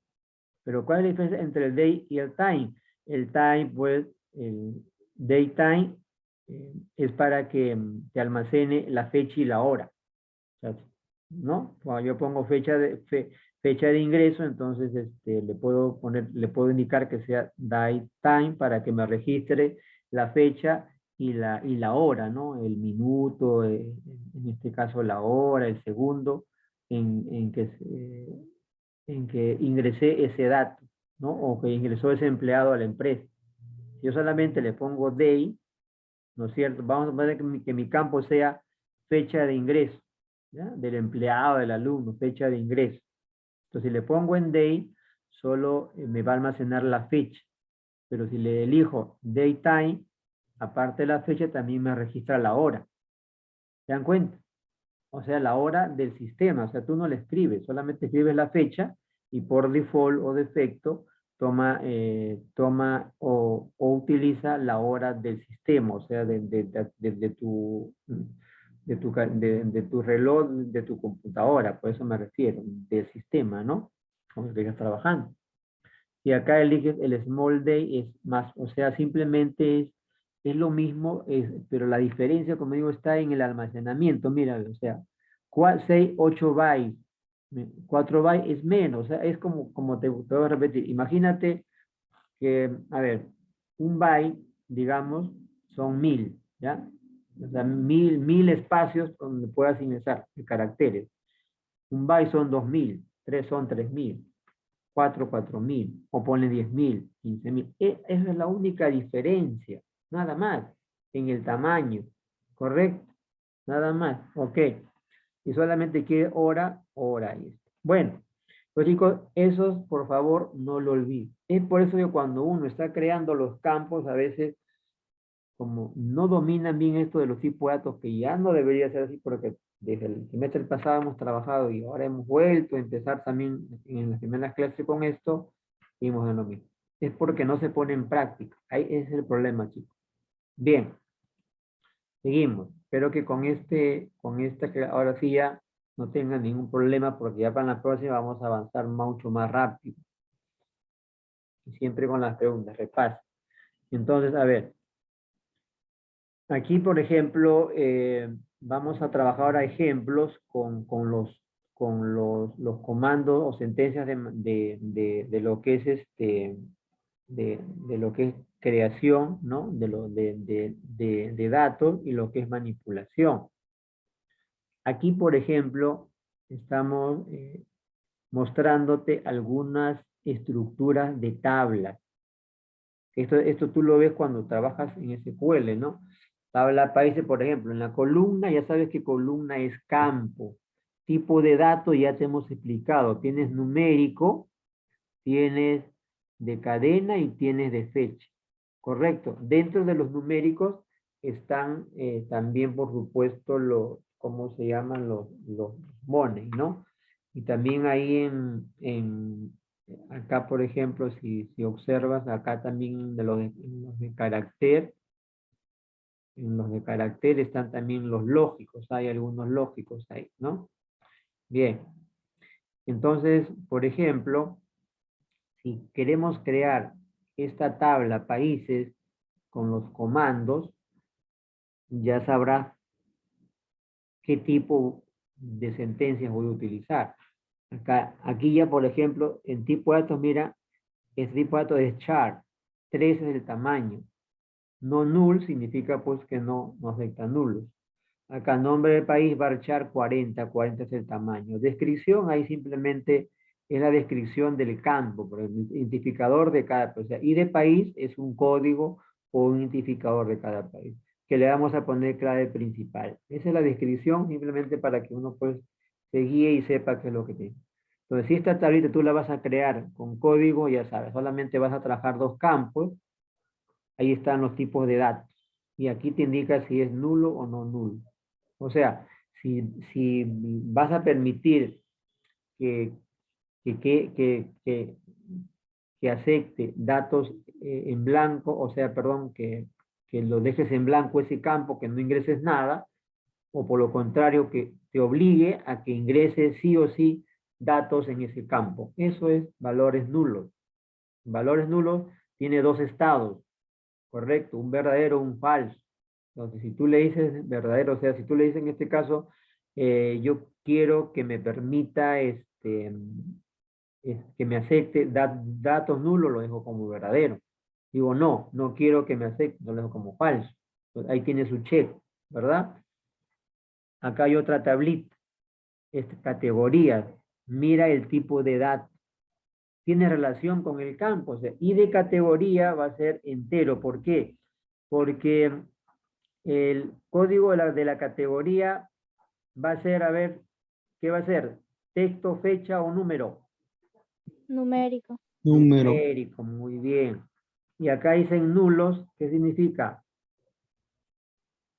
Pero ¿cuál es la diferencia entre el day y el time? El time, pues, el daytime es para que te almacene la fecha y la hora. O sea, ¿no? Cuando yo pongo fecha de ingreso, entonces le puedo indicar que sea date time para que me registre la fecha y la hora, ¿no? El minuto, en este caso la hora, el segundo, en que ingresé ese dato, ¿no? O que ingresó ese empleado a la empresa. Yo solamente le pongo day, ¿no es cierto? Vamos a poner que mi campo sea fecha de ingreso, ¿ya? Del empleado, del alumno, fecha de ingreso. Entonces, si le pongo en day, solo me va a almacenar la fecha. Pero si le elijo daytime, aparte de la fecha, también me registra la hora. ¿Se dan cuenta? O sea, la hora del sistema. O sea, tú no le escribes, solamente escribes la fecha y por default o defecto toma o utiliza la hora del sistema, o sea, de tu reloj, de tu computadora, por eso me refiero, del sistema, ¿no? Como que estás trabajando. Y acá eliges el small day, es más, o sea, simplemente es lo mismo, pero la diferencia, como digo, está en el almacenamiento. Mira, o sea, 6, 8 bytes, 4 bytes es menos, o sea, es como te voy a repetir. Imagínate que, a ver, un byte, digamos, son 1000, ¿ya? O sea, 1000 espacios donde puedas ingresar de caracteres. Un byte son 2000, 3 son 3000. 4.000, o pone 10.000, 15.000. Esa es la única diferencia, nada más, en el tamaño, ¿correcto? Nada más, ok. Y solamente quiere hora, hora y esto. Bueno, pues chicos, esos por favor no lo olviden. Es por eso que cuando uno está creando los campos, a veces como no dominan bien esto de los tipos de datos, que ya no debería ser así porque desde el semestre pasado hemos trabajado y ahora hemos vuelto a empezar también en las primeras clases con esto, y hemos de lo mismo. Es porque no se pone en práctica. Ahí es el problema, chicos. Bien. Seguimos. Espero que con ahora sí ya no tengan ningún problema porque ya para la próxima vamos a avanzar mucho más rápido. Y siempre con las preguntas, repaso. Entonces, a ver. Aquí, por ejemplo, vamos a trabajar ahora ejemplos con los comandos o sentencias de lo que es de lo que es creación, ¿no? De datos y lo que es manipulación. Aquí, por ejemplo, estamos mostrándote algunas estructuras de tablas. Esto tú lo ves cuando trabajas en SQL, ¿no? Tabla países, por ejemplo, en la columna, ya sabes que columna es campo. Tipo de datos ya te hemos explicado. Tienes numérico, tienes de cadena y tienes de fecha. Correcto. Dentro de los numéricos están también, por supuesto, ¿cómo se llaman? Los money, ¿no? Y también ahí acá, por ejemplo, si observas, acá también los de carácter, en los de carácter están también los lógicos, hay algunos lógicos ahí, ¿no? Bien. Entonces, por ejemplo, si queremos crear esta tabla países con los comandos, ya sabrás qué tipo de sentencias voy a utilizar. Aquí ya, por ejemplo, en tipo de datos, mira, el tipo de datos es char, 3 es el tamaño. No null significa pues que no acepta nulos. Acá nombre del país, varchar 40, 40 es el tamaño. Descripción, ahí simplemente es la descripción del campo, por el identificador de cada país. O sea, y de país es un código o un identificador de cada país, que le vamos a poner clave principal. Esa es la descripción, simplemente para que uno pues se guíe y sepa qué es lo que tiene. Entonces, si esta tablita tú la vas a crear con código, ya sabes, solamente vas a trabajar 2 campos. Ahí están los tipos de datos. Y aquí te indica si es nulo o no nulo. O sea, si vas a permitir que que acepte datos en blanco, o sea, perdón, que lo dejes en blanco ese campo, que no ingreses nada, o por lo contrario, que te obligue a que ingreses sí o sí datos en ese campo. Eso es valores nulos. Valores nulos tiene dos estados, correcto, un verdadero, un falso. Entonces, si tú le dices verdadero, o sea, si tú le dices en este caso, yo quiero que me permita, que me acepte datos nulos, lo dejo como verdadero. Digo, no quiero que me acepte, lo dejo como falso. Entonces, ahí tiene su check, ¿verdad? Acá hay otra tablita, categorías. Mira el tipo de datos. Tiene relación con el campo, o sea, y de categoría va a ser entero. ¿Por qué? Porque el código de la categoría va a ser, a ver, ¿qué va a ser? ¿Texto, fecha o número? Numérico. Número. Numérico, muy bien. Y acá dicen nulos, ¿qué significa?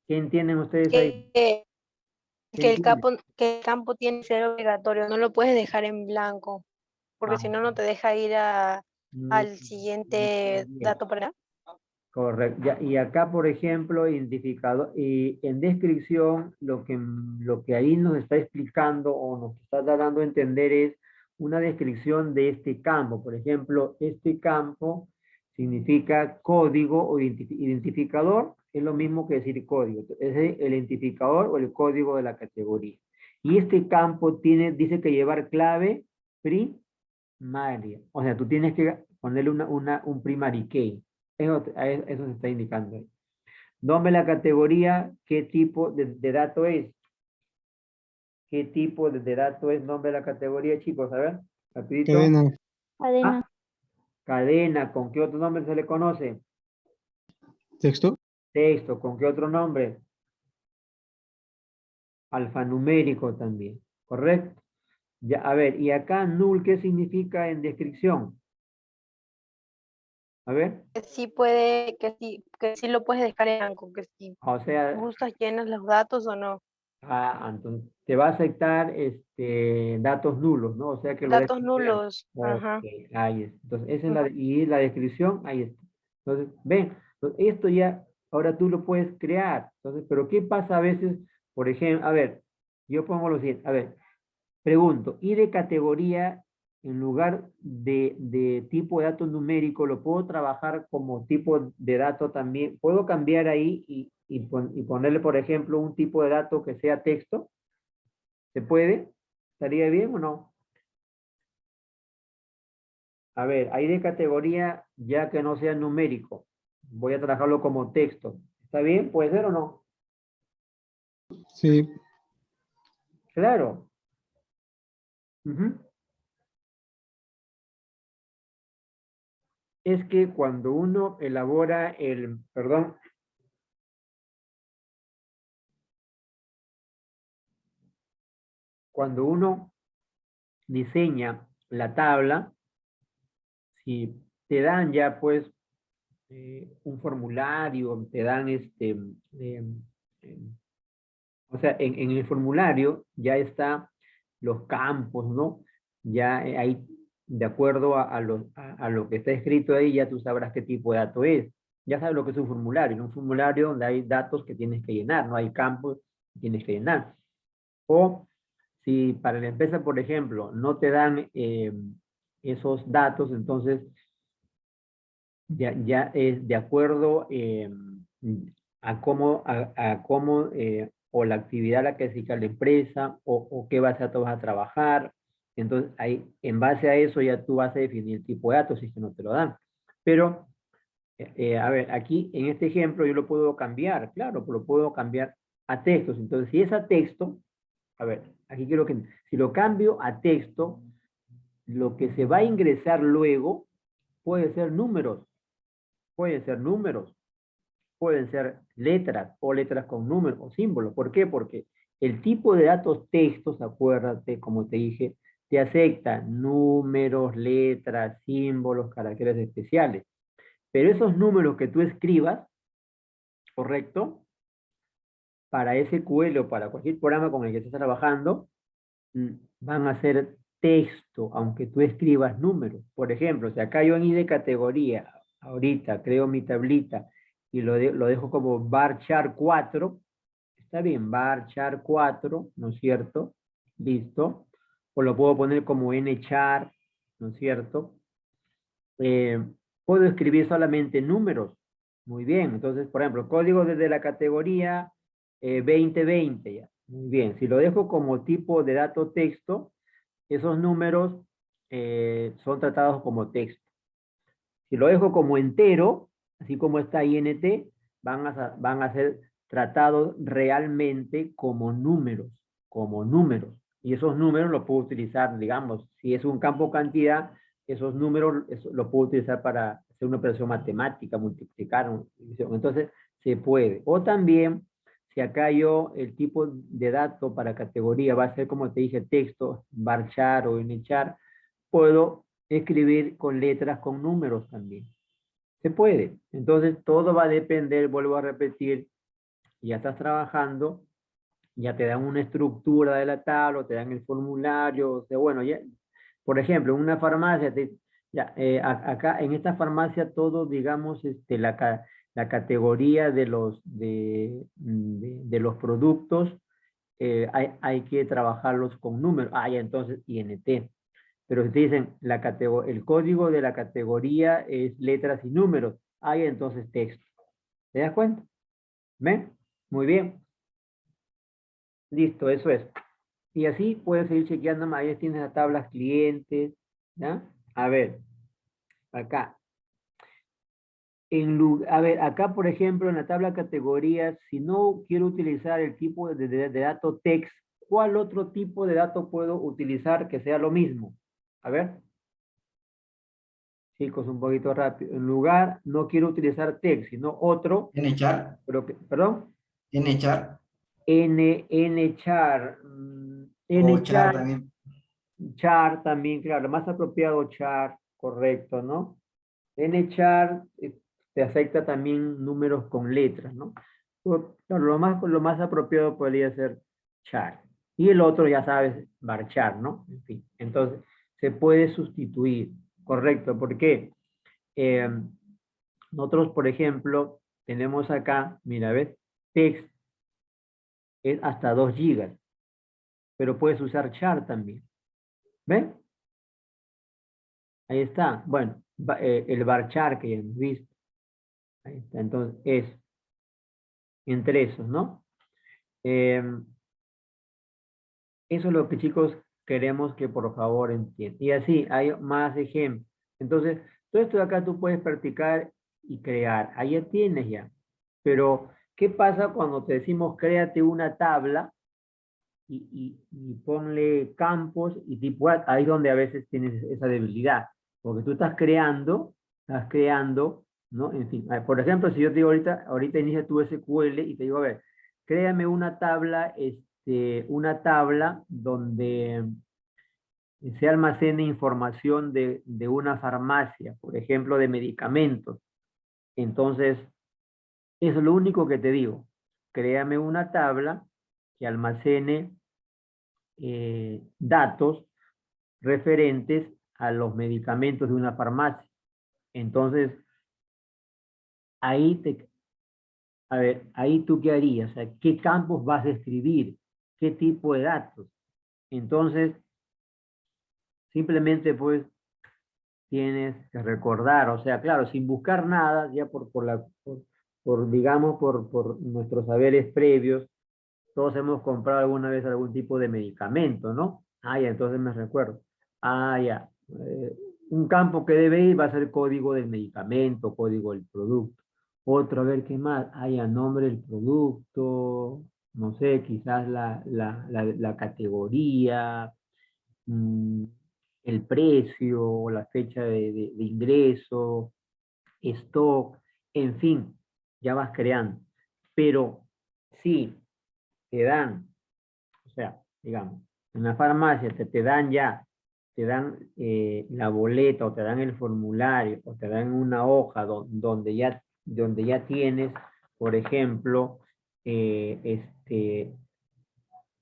¿Qué entienden ustedes ahí? Que, ¿Qué que entienden? que el campo tiene que ser obligatorio, no lo puedes dejar en blanco, porque Ah, si no, no te deja ir muy al siguiente bien. dato para. Correcto. Y acá, por ejemplo, identificado, y en descripción, lo que ahí nos está explicando o nos está dando a entender es una descripción de este campo. Por ejemplo, este campo significa código o identificador, es lo mismo que decir código. Es el identificador o el código de la categoría. Y este campo dice que llevar clave primaria. O sea, tú tienes que ponerle un primary key. Eso se está indicando ahí. Nombre de la categoría, qué tipo de dato es. ¿Qué tipo de dato es nombre de la categoría, chicos? A ver, rapidito. Cadena. Cadena. Ah, cadena, ¿con qué otro nombre se le conoce? Texto. Texto, ¿con qué otro nombre? Alfanumérico también, ¿correcto? Ya, a ver, y acá null, ¿qué significa en descripción? A ver, Que que sí lo puedes dejar en blanco, que si o sea, gustas llenas los datos o no. entonces te va a aceptar datos nulos, ¿no? O sea que lo Datos dejes blanco. nulos, Ok, ajá. ahí está. Entonces, esa es y la descripción, ahí está. Entonces, ven, entonces, esto ya, ahora tú lo puedes crear. Entonces, pero ¿qué pasa a veces? Por ejemplo, a ver, yo pongo lo siguiente, a ver, pregunto, ¿y de categoría, en lugar de tipo de dato numérico, lo puedo trabajar como tipo de dato también? ¿Puedo cambiar ahí y ponerle, por ejemplo, un tipo de dato que sea texto? ¿Se puede? ¿Estaría bien o no? A ver, ahí de categoría, ya que no sea numérico, voy a trabajarlo como texto. ¿Está bien? ¿Puede ser o no? Sí. Claro. Ujú. Es que cuando uno elabora perdón, cuando uno diseña la tabla, si te dan ya pues un formulario, te dan o sea, en el formulario ya está los campos, ¿no? Ya ahí, de acuerdo a lo que está escrito ahí, ya tú sabrás qué tipo de dato es. Ya sabes lo que es un formulario, ¿no? Un formulario donde hay datos que tienes que llenar, no hay campos que tienes que llenar. O si para la empresa, por ejemplo, no te dan esos datos, entonces ya es de acuerdo a cómo o la actividad a la que se dedica la empresa o qué base de datos vas a trabajar. Entonces, ahí, en base a eso ya tú vas a definir el tipo de datos si es que no te lo dan. Pero, a ver, aquí en este ejemplo yo lo puedo cambiar, claro, lo puedo cambiar a textos. Entonces, si es a texto, a ver, aquí quiero que, si lo cambio a texto, lo que se va a ingresar luego puede ser números. Pueden ser números, pueden ser letras o letras con números o símbolos. ¿Por qué? Porque el tipo de datos textos, acuérdate, como te dije, te acepta números, letras, símbolos, caracteres especiales. Pero esos números que tú escribas, ¿correcto? Para SQL o para cualquier programa con el que estés trabajando, van a ser texto, aunque tú escribas números. Por ejemplo, si acá yo en I de categoría, ahorita creo mi tablita y lo dejo como varchar 4, está bien, varchar 4, ¿no es cierto? Listo. O lo puedo poner como nchar, ¿no es cierto? Puedo escribir solamente números. Muy bien, entonces, por ejemplo, código desde la categoría 2020, ya. Muy bien, si lo dejo como tipo de dato texto, esos números son tratados como texto. Si lo dejo como entero, así como está INT, van a ser tratados realmente como números, Y esos números los puedo utilizar, digamos, si es un campo cantidad, esos números los puedo utilizar para hacer una operación matemática, multiplicar, entonces se puede. O también, si acá yo, el tipo de dato para categoría va a ser, como te dije, texto, varchar o nchar, puedo escribir con letras, con números también. Se puede. Entonces, todo va a depender, vuelvo a repetir, ya estás trabajando, ya te dan una estructura de la tabla, te dan el formulario, o sea, bueno, ya, por ejemplo, en una farmacia, acá en esta farmacia todo, digamos, la categoría de los productos, hay que trabajarlos con números. Ya, entonces, INT. Pero si te dicen, el código de la categoría es letras y números, ya, entonces texto. ¿Te das cuenta? ¿Ven? Muy bien. Listo, eso es. Y así puedes seguir chequeando, ahí tienes las tablas clientes, ¿ya? A ver, acá. A ver, acá por ejemplo en la tabla categorías, si no quiero utilizar el tipo de dato text, ¿cuál otro tipo de dato puedo utilizar que sea lo mismo? A ver. Chicos, un poquito rápido. En lugar, no quiero utilizar text, sino otro. nchar, Perdón. nchar nchar. o char nchar. también. Char también, claro, más apropiado char, correcto, ¿no? nchar te afecta también números con letras, ¿no? Claro, lo más apropiado podría ser char. Y el otro, ya sabes, varchar, ¿no? En fin, entonces, se puede sustituir, correcto, ¿por qué? Nosotros, por ejemplo, tenemos acá, mira, ¿ves? Text es hasta 2 gigas, pero puedes usar char también. ¿Ven? Ahí está. Bueno, el varchar que ya hemos visto. Ahí está. Entonces, es entre esos, ¿no? Eso es lo que, chicos, queremos que por favor entiendan. Y así, hay más ejemplos. Entonces, todo esto de acá tú puedes practicar y crear. Ahí ya tienes ya. Pero, ¿qué pasa cuando te decimos créate una tabla y ponle campos y tipo, ahí es donde a veces tienes esa debilidad? Porque tú estás creando, ¿no? En fin, por ejemplo, si yo te digo ahorita inicia tu SQL y te digo, a ver, créame una tabla donde se almacene información de una farmacia, por ejemplo, de medicamentos. Entonces, eso es lo único que te digo. Créame una tabla que almacene datos referentes a los medicamentos de una farmacia. Entonces, ahí ahí tú qué harías, o sea, qué campos vas a escribir, qué tipo de datos. Entonces, simplemente pues tienes que recordar, o sea, claro, sin buscar nada, ya digamos, por nuestros saberes previos, todos hemos comprado alguna vez algún tipo de medicamento, ¿no? Ya, entonces me recuerdo. Ya. Un campo que debe ir va a ser código del medicamento, código del producto. Otro, a ver qué más. Ya, nombre del producto, no sé, quizás la categoría, el precio, la fecha de ingreso, stock, en fin, ya vas creando. Pero sí, te dan, o sea, digamos, en la farmacia te dan la boleta o te dan el formulario o te dan una hoja donde ya tienes, por ejemplo,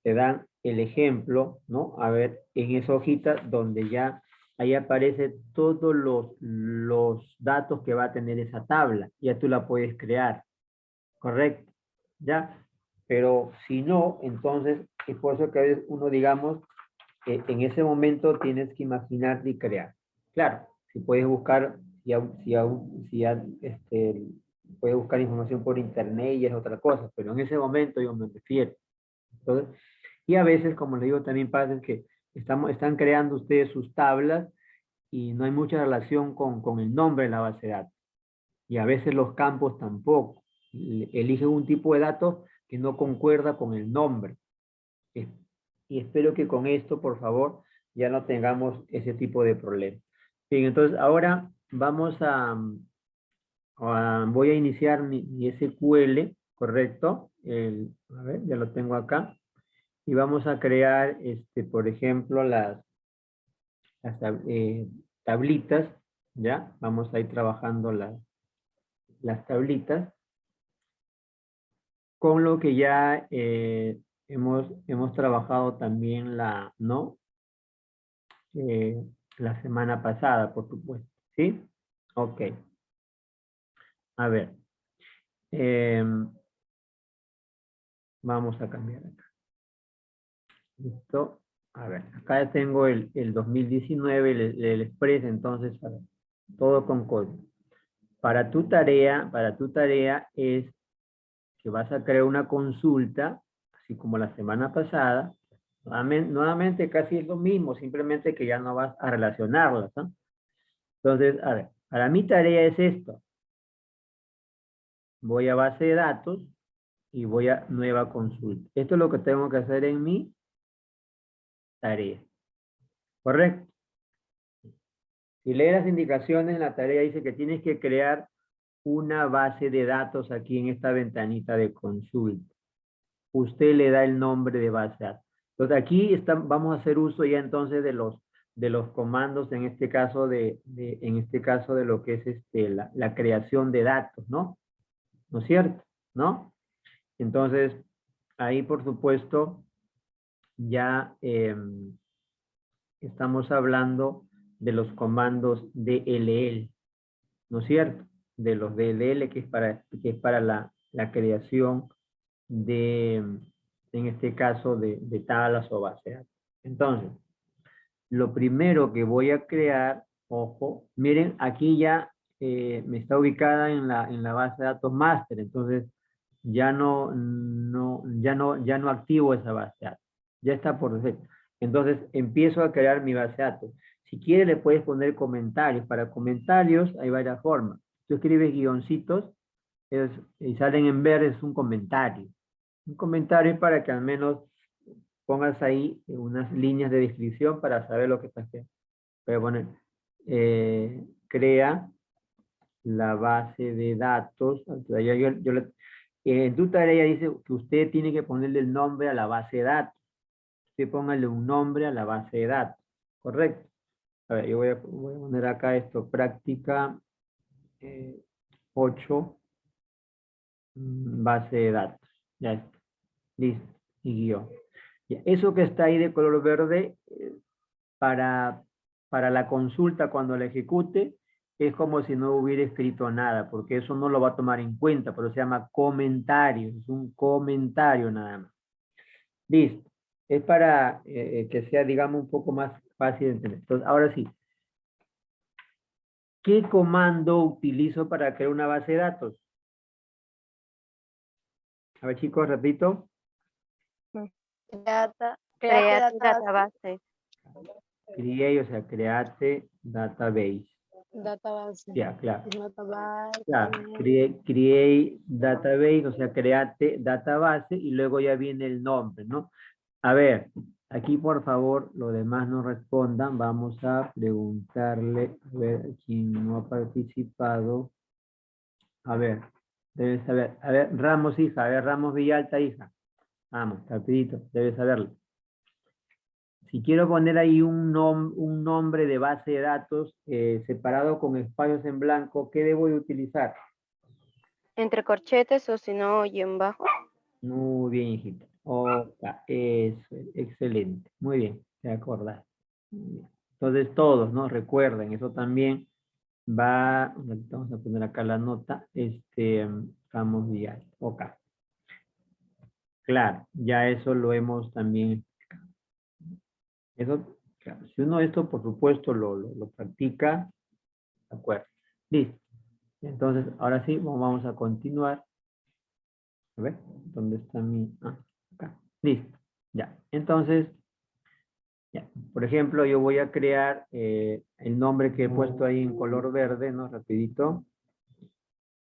te dan el ejemplo, ¿no? A ver, en esa hojita donde ya ahí aparece todos los datos que va a tener esa tabla. Ya tú la puedes crear, ¿correcto? ¿Ya? Pero si no, entonces es por eso que a veces uno, digamos, en ese momento tienes que imaginarte y crear. Claro, si puedes buscar, puedes buscar información por internet y es otra cosa, pero en ese momento yo me refiero. Entonces, y a veces, como le digo, también pasa es que están creando ustedes sus tablas y no hay mucha relación con el nombre de la base de datos. Y a veces los campos tampoco. Eligen un tipo de datos que no concuerda con el nombre. Y espero que con esto, por favor, ya no tengamos ese tipo de problemas. Bien, entonces ahora vamos voy a iniciar mi SQL, ¿correcto? A ver, ya lo tengo acá. Y vamos a crear, por ejemplo, las tablitas, ¿ya? Vamos a ir trabajando las tablitas con lo que ya hemos trabajado también ¿no? La semana pasada, por supuesto, ¿sí? Ok. A ver. Vamos a cambiar acá. Listo. A ver, acá ya tengo el 2019, el Express, entonces, a ver, todo con código. Para tu tarea es que vas a crear una consulta, así como la semana pasada. Nuevamente casi es lo mismo, simplemente que ya no vas a relacionarlas, ¿no? Entonces, a ver, para mi tarea es esto. Voy a base de datos y voy a nueva consulta. Esto es lo que tengo que hacer en mi tarea. ¿Correcto? Si lees las indicaciones en la tarea, dice que tienes que crear una base de datos aquí en esta ventanita de consulta. Usted le da el nombre de base de datos. Entonces aquí vamos a hacer uso ya entonces de los comandos, en este caso de lo que es la creación de datos, ¿no? ¿No es cierto? ¿No? Entonces, ahí por supuesto ya estamos hablando de los comandos DLL, ¿no es cierto? De los DLL que es para la creación de, en este caso, de tablas o bases de datos. Entonces, lo primero que voy a crear, ojo, miren, aquí ya me está ubicada en la base de datos master, entonces ya no activo esa base de datos. Ya está por defecto. Entonces empiezo a crear mi base de datos. Si quieres le puedes poner comentarios. Para comentarios hay varias formas. Tú escribes guioncitos y salen en verde, es un comentario. Un comentario es para que al menos pongas ahí unas líneas de descripción para saber lo que estás haciendo. Voy a poner, crea la base de datos. En tu tarea dice que usted tiene que ponerle el nombre a la base de datos. Usted póngale un nombre a la base de datos. ¿Correcto? A ver, yo voy a poner acá esto, práctica 8, base de datos. Ya está. Listo. Y guión. Ya, eso que está ahí de color verde, para la consulta cuando la ejecute, es como si no hubiera escrito nada, porque eso no lo va a tomar en cuenta, pero se llama comentario, es un comentario nada más. Listo. Es para que sea, digamos, un poco más fácil de entender. Entonces, ahora sí. ¿Qué comando utilizo para crear una base de datos? A ver, chicos, repito. Create database. Create, o sea, create database. Database. Ya, claro. Database. Claro, create database, o sea, create database y luego ya viene el nombre, ¿no? A ver, aquí por favor, los demás no respondan. Vamos a preguntarle, a ver, quién no ha participado. A ver, debes saber. A ver, Ramos, hija, a ver, Ramos Villalta, hija. Vamos, rapidito, debes saberlo. Si quiero poner ahí un nombre de base de datos separado con espacios en blanco, ¿qué debo de utilizar? Entre corchetes o si no, y en bajo. Muy bien, hijita. Oca, eso, excelente. Muy bien, te acordás. Muy bien. Entonces todos, ¿no? Recuerden, eso también va, vamos a poner acá la nota, vamos diario, ok. Claro, ya eso lo hemos también, eso, claro, si uno esto por supuesto lo practica, de acuerdo, listo. Entonces, ahora sí, vamos a continuar. A ver, ¿dónde está mi? Ah, acá, listo, ya. Entonces, ya. Por ejemplo, yo voy a crear el nombre que he puesto ahí en color verde, ¿no? Rapidito.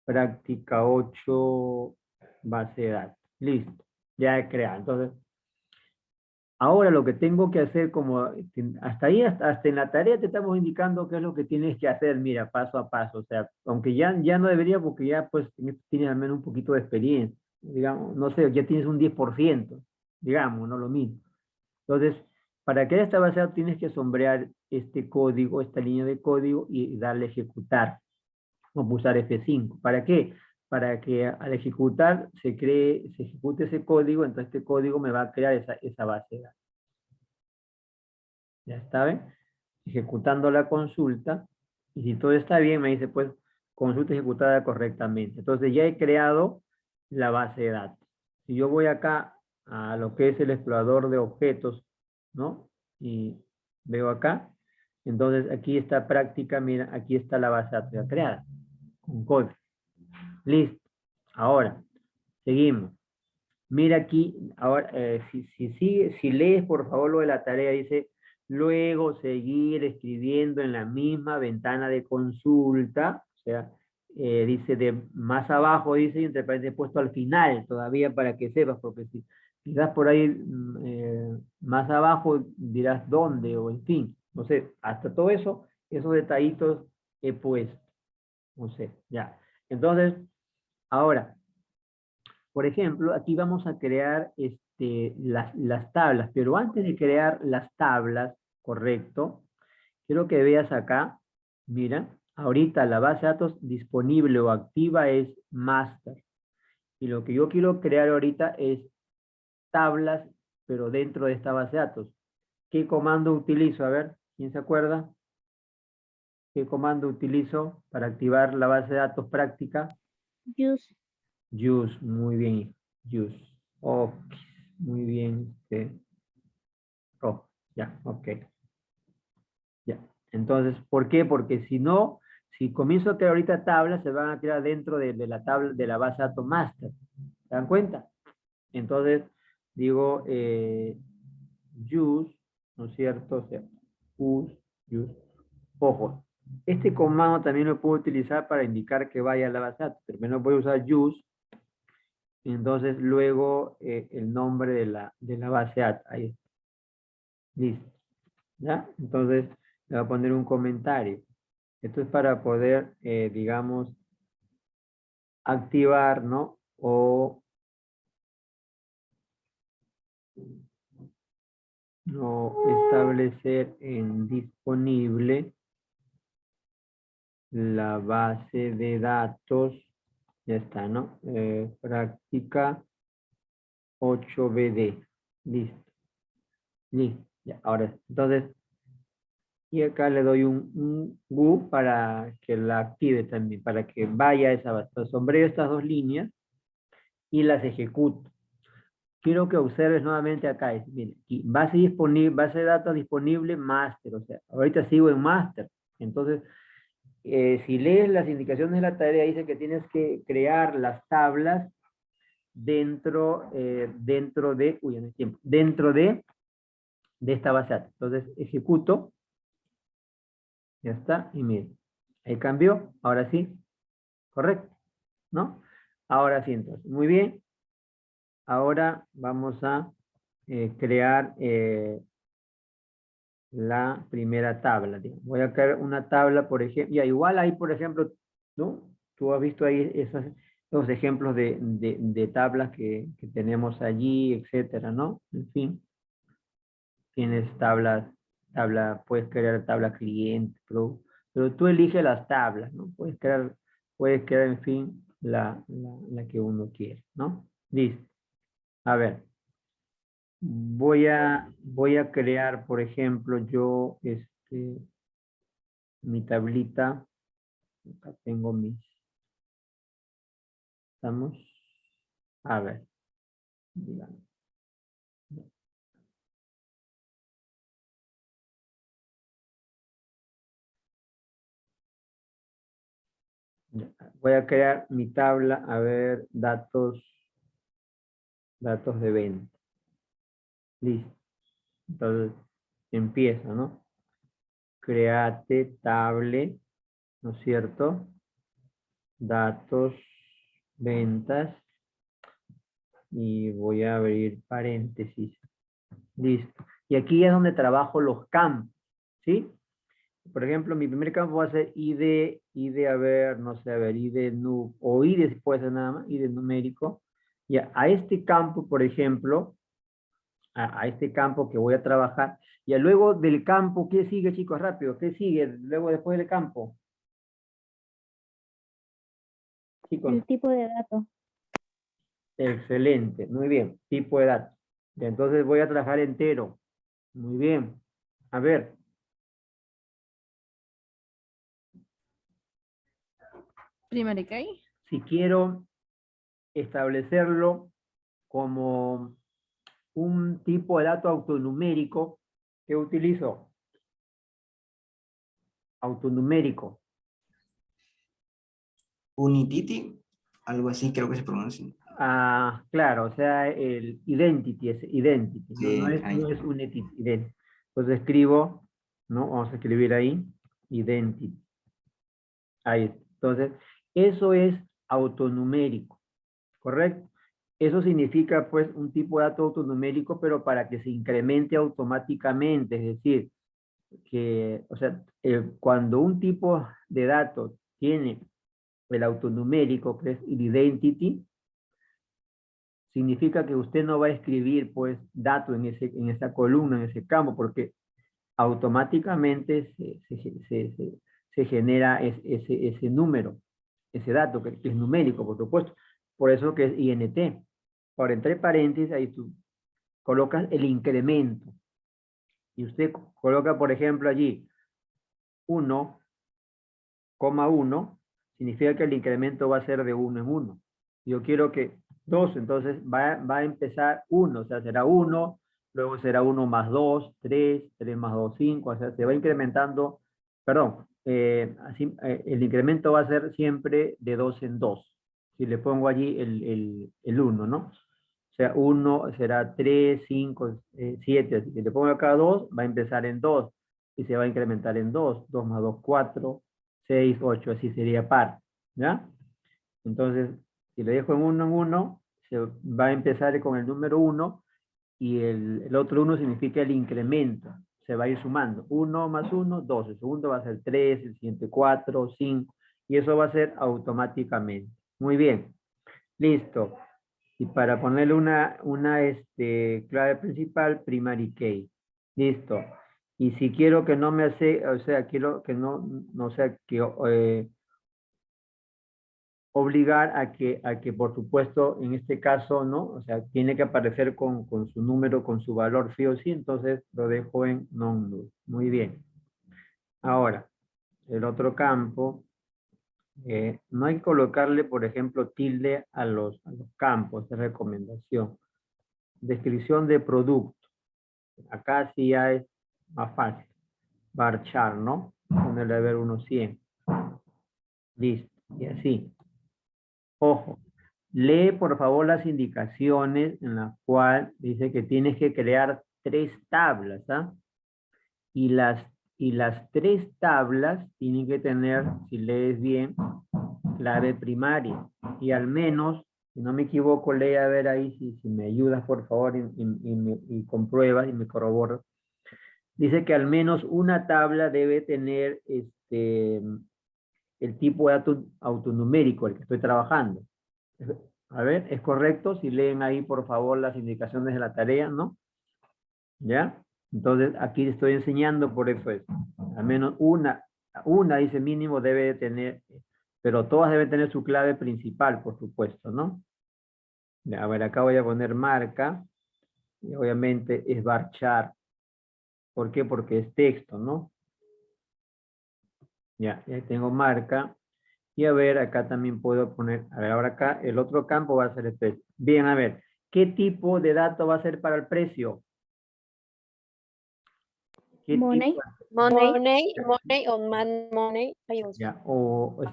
Práctica 8, base de datos. Listo, ya he creado. Entonces, ahora lo que tengo que hacer, como hasta ahí, hasta en la tarea te estamos indicando qué es lo que tienes que hacer, mira, paso a paso. O sea, aunque ya no debería, porque ya pues tienes al menos un poquito de experiencia. Digamos, no sé, ya tienes un 10%, digamos, no lo mismo. Entonces, para crear esta base de datos tienes que sombrear este código, esta línea de código y darle a ejecutar. Vamos a pulsar F5. ¿Para qué? Para que al ejecutar se ejecute ese código, entonces este código me va a crear esa base de datos. Ya está, ¿ven? Ejecutando la consulta, y si todo está bien, me dice, pues, consulta ejecutada correctamente. Entonces ya he creado la base de datos. Si yo voy acá a lo que es el explorador de objetos, ¿no? Y veo acá, entonces aquí está práctica, mira, aquí está la base de datos ya creada, con código. Listo. Ahora, seguimos. Mira aquí, ahora, si lees por favor lo de la tarea, dice, luego seguir escribiendo en la misma ventana de consulta, o sea, dice de más abajo, dice, y entre paréntesis puesto al final, todavía para que sepas, porque si das por ahí más abajo, dirás dónde, o en fin, no sé, hasta todo eso, esos detallitos he puesto, no sé, ya. Entonces, ahora, por ejemplo, aquí vamos a crear las tablas, pero antes de crear las tablas, correcto, quiero que veas acá, mira, ahorita la base de datos disponible o activa es master. Y lo que yo quiero crear ahorita es tablas, pero dentro de esta base de datos. ¿Qué comando utilizo? A ver, ¿quién se acuerda? ¿Qué comando utilizo para activar la base de datos práctica? Use. Use, muy bien. Use. Ok, muy bien. Oh, ya, ok. Ya. Entonces, ¿por qué? Porque si no, si comienzo a crear ahorita tablas, se van a crear dentro de la tabla de la base de datos master. ¿Se dan cuenta? Entonces, digo, use, ¿no es cierto? O sea, use. Ojo, este comando también lo puedo utilizar para indicar que vaya a la base de datos. Primero voy a usar use. Y entonces luego el nombre de la base de datos. Ahí está. Listo. ¿Ya? Entonces le voy a poner un comentario. Esto es para poder, digamos, activar, ¿no? O establecer en disponible la base de datos. Ya está, ¿no? Práctica 8BD. Listo. Listo. Ya, ahora, entonces, y acá le doy un GU para que la active también, para que vaya a esa base. Entonces, sombreo estas dos líneas y las ejecuto. Quiero que observes nuevamente acá. Miren, y base de datos disponible, master. O sea, ahorita sigo en master. Entonces, si lees las indicaciones de la tarea, dice que tienes que crear las tablas dentro de, uy, no hay tiempo, dentro de esta base de datos. Entonces, ejecuto. Ya está, y miren, ahí cambió, ahora sí, correcto, ¿no? Ahora sí, entonces, muy bien. Ahora vamos a crear la primera tabla. Digamos. Voy a crear una tabla, por ejemplo, ya igual ahí, por ejemplo, ¿no? Tú has visto ahí esos ejemplos de tablas que tenemos allí, etcétera, ¿no? En fin, tienes puedes crear tabla cliente, pero tú eliges las tablas, ¿no? Puedes crear, en fin, la que uno quiere, ¿no? Listo. A ver, Voy a crear, por ejemplo, yo, mi tablita. Acá tengo mis. Estamos. A ver. Díganme. Voy a crear mi tabla, a ver, datos de venta. Listo. Entonces, empiezo, ¿no? Create table, ¿no es cierto? Datos, ventas. Y voy a abrir paréntesis. Listo. Y aquí es donde trabajo los campos, ¿sí? Por ejemplo, mi primer campo va a ser ID, a ver, no sé, a ver, ID o ID puede ser nada más, ID numérico. Y a este campo, por ejemplo, a este campo que voy a trabajar, y luego del campo, ¿qué sigue, chicos? Rápido, ¿qué sigue luego después del campo? Chicos, El tipo de datos. excelente, muy bien, tipo de datos. Y entonces voy a trabajar entero. Muy bien. A ver. Primary key. Si quiero establecerlo como un tipo de dato autonumérico, ¿qué utilizo? Autonumérico. Unitity, algo así creo que se pronuncia. Ah, claro, o sea, el identity, es identity, Sí, no ahí. es un identity. Entonces escribo, ¿no? Vamos a escribir ahí, identity. Ahí está. Entonces, eso es autonumérico, ¿correcto? Eso significa, pues, un tipo de dato autonumérico, pero para que se incremente automáticamente, es decir, que, o sea, cuando un tipo de datos tiene el autonumérico, que es el identity, significa que usted no va a escribir, pues, datos en esa columna, en ese campo, porque automáticamente se genera ese número, ese dato, que es numérico, por supuesto. Por eso que es INT. Ahora, entre paréntesis, ahí tú colocas el incremento. Y usted coloca, por ejemplo, allí 1,1, significa que el incremento va a ser de 1 en 1. Yo quiero que 2, entonces va a empezar 1, o sea, será 1, luego será 1 más 2, 3 más 2, 5, o sea, se va incrementando, perdón, el incremento va a ser siempre de 2 en 2. Si le pongo allí el 1, ¿no? O sea, 1 será 3, 5, 7, así que le pongo acá 2, va a empezar en 2 y se va a incrementar en 2, 2 más 2, 4, 6, 8, así sería par, ¿ya? Entonces, si le dejo en 1, se va a empezar con el número 1 y el otro 1 significa el incremento, se va a ir sumando, 1 más 1, 2, el segundo va a ser 3, el siguiente 4, 5, y eso va a ser automáticamente. Muy bien, listo. Y para ponerle una clave principal, primary key. Listo. Y si quiero que no me hace, o sea, quiero que no sea que obligar a que por supuesto, en este caso, ¿no? O sea, tiene que aparecer con su número, con su valor sí o sí, entonces lo dejo en non-null. Muy bien. Ahora, el otro campo, no hay que colocarle, por ejemplo, tilde a los campos de recomendación. Descripción de producto. Acá sí ya es más fácil. Varchar, ¿no? Ponerle a ver unos 100. Listo. Y así. Ojo. Lee, por favor, las indicaciones en las cuales dice que tienes que crear 3 tablas, ¿ah? Y las 3 tablas tienen que tener, si lees bien, clave primaria. Y al menos, si no me equivoco, lee a ver ahí si me ayudas, por favor, y compruebas y me corroboras. Dice que al menos una tabla debe tener el tipo de dato autonumérico, el que estoy trabajando. A ver, ¿es correcto? Si leen ahí, por favor, las indicaciones de la tarea, ¿no? ¿Ya? Entonces, aquí estoy enseñando, por eso es. Al menos una dice mínimo debe tener, pero todas deben tener su clave principal, por supuesto, ¿no? Ya, a ver, acá voy a poner marca. Y obviamente es varchar. ¿Por qué? Porque es texto, ¿no? Ya tengo marca. Y a ver, acá también puedo poner, a ver, ahora acá el otro campo va a ser el precio. Bien, a ver, ¿qué tipo de dato va a ser para el precio? ¿Qué Money. tipo? Money o money. Ya, o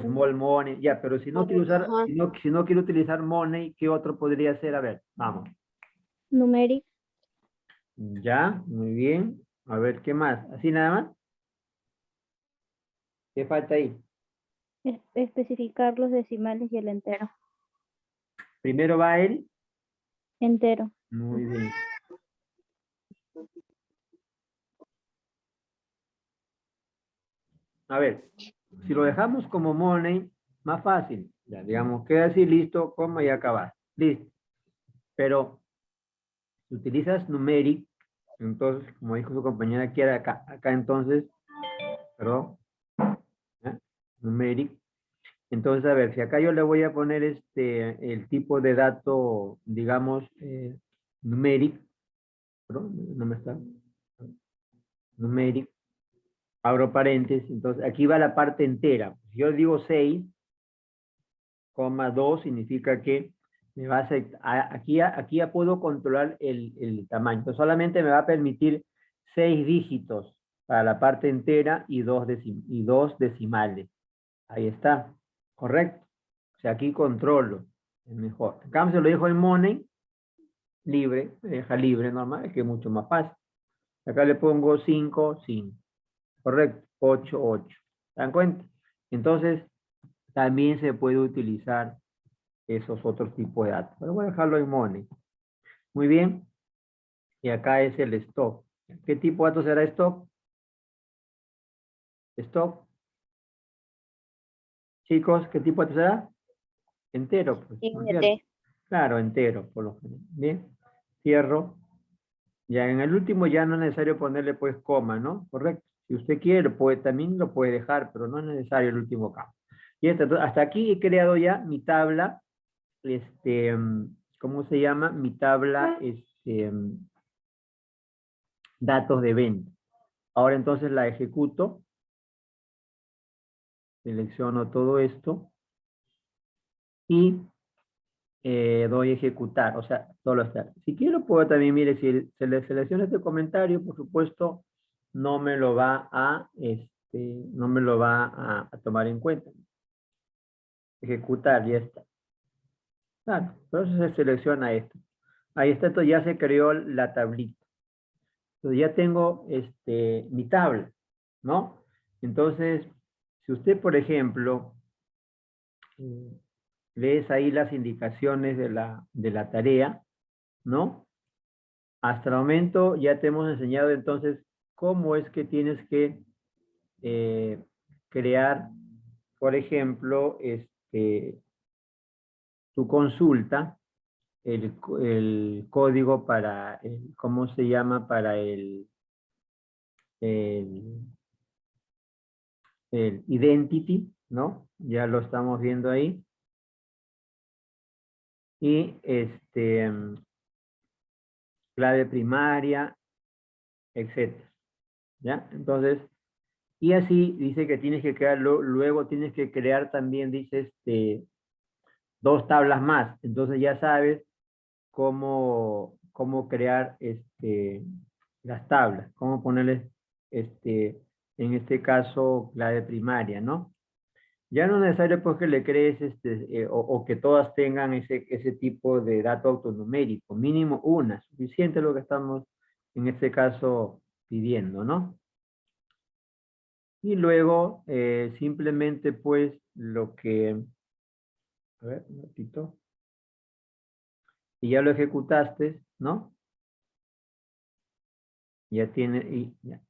small money, ya, pero si no quiero usar, Ajá. si no quiero utilizar money, ¿qué otro podría ser? A ver, vamos. Numeric. Ya, muy bien. A ver, ¿qué más? ¿Así nada más? ¿Qué falta ahí? Especificar los decimales y el entero. Primero va el. Entero. Muy bien. A ver, si lo dejamos como money, más fácil. Ya, digamos, queda así, listo, coma y acabar. Listo. Pero si utilizas numeric, entonces, como dijo su compañera aquí, acá entonces, perdón, ¿ya? Numeric. Entonces, a ver, si acá yo le voy a poner el tipo de dato, digamos, numeric, perdón, no me está, numeric, abro paréntesis, entonces aquí va la parte entera. Si yo digo 6,2 significa que me va aquí ya puedo controlar el tamaño. Entonces solamente me va a permitir 6 dígitos para la parte entera y dos decimales. Ahí está, correcto. O sea, aquí controlo, es mejor. En cambio, se lo dejo en money, libre, me deja libre normal, es que es mucho más fácil. Acá le pongo 5, 5. Correcto, 8, 8. ¿Se dan cuenta? Entonces, también se puede utilizar esos otros tipos de datos. Pero voy a dejarlo en money. Muy bien. Y acá es el stock. ¿Qué tipo de datos será stock? Stock. Chicos, ¿qué tipo de datos será? Entero, pues, ¿no es cierto? Claro, entero, por lo general. Bien. Cierro. Ya en el último ya no es necesario ponerle pues coma, ¿no? Correcto. Si usted quiere, también lo puede dejar, pero no es necesario el último campo. Y hasta aquí he creado ya mi tabla, ¿cómo se llama? Mi tabla, datos de venta. Ahora entonces la ejecuto. Selecciono todo esto. Y doy ejecutar, o sea, solo está. Si quiero puedo también, mire, si se le selecciona este comentario, por supuesto, no me lo va a tomar en cuenta. Ejecutar, ya está. Claro, entonces se selecciona esto. Ahí está, esto ya se creó la tablita. Entonces ya tengo mi tabla, ¿no? Entonces, si usted, por ejemplo, lees ahí las indicaciones de la tarea, ¿no? Hasta el momento ya te hemos enseñado entonces cómo es que tienes que crear, por ejemplo, tu consulta, el código para, ¿cómo se llama? Para el identity, ¿no? Ya lo estamos viendo ahí. Y clave primaria, etcétera. ¿Ya? Entonces, y así dice que tienes que crear, luego tienes que crear también, dice, 2 tablas más. Entonces ya sabes cómo crear las tablas, cómo ponerles, en este caso, clave primaria, ¿no? Ya no es necesario pues que le crees o que todas tengan ese tipo de dato autonumérico, mínimo una, suficiente lo que estamos en este caso pidiendo, ¿no? Y luego simplemente pues lo que, a ver, un ratito, y ya lo ejecutaste, ¿no? Ya tiene, y ya.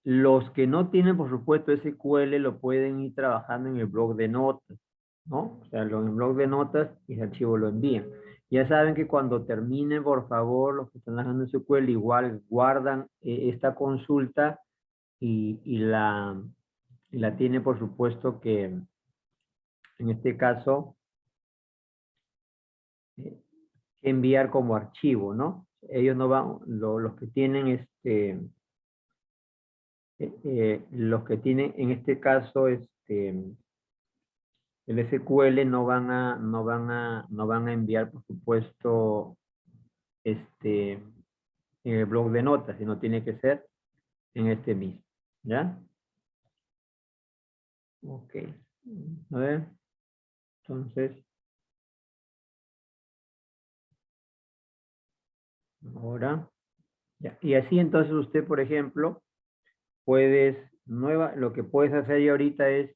Los que no tienen, por supuesto, SQL lo pueden ir trabajando en el blog de notas, ¿no? O sea, en el blog de notas y ese archivo lo envían. Ya saben que cuando terminen, por favor, los que están trabajando en SQL, igual guardan esta consulta y la tiene, por supuesto, que en este caso, que enviar como archivo, ¿no? ellos no van, los que tienen los que tienen en este caso el SQL no van a enviar, por supuesto, en el blog de notas, sino tiene que ser en este mismo, ¿ya? Ok. A ver. Entonces, ahora, ya. Y así entonces usted, por ejemplo, lo que puedes hacer ya ahorita es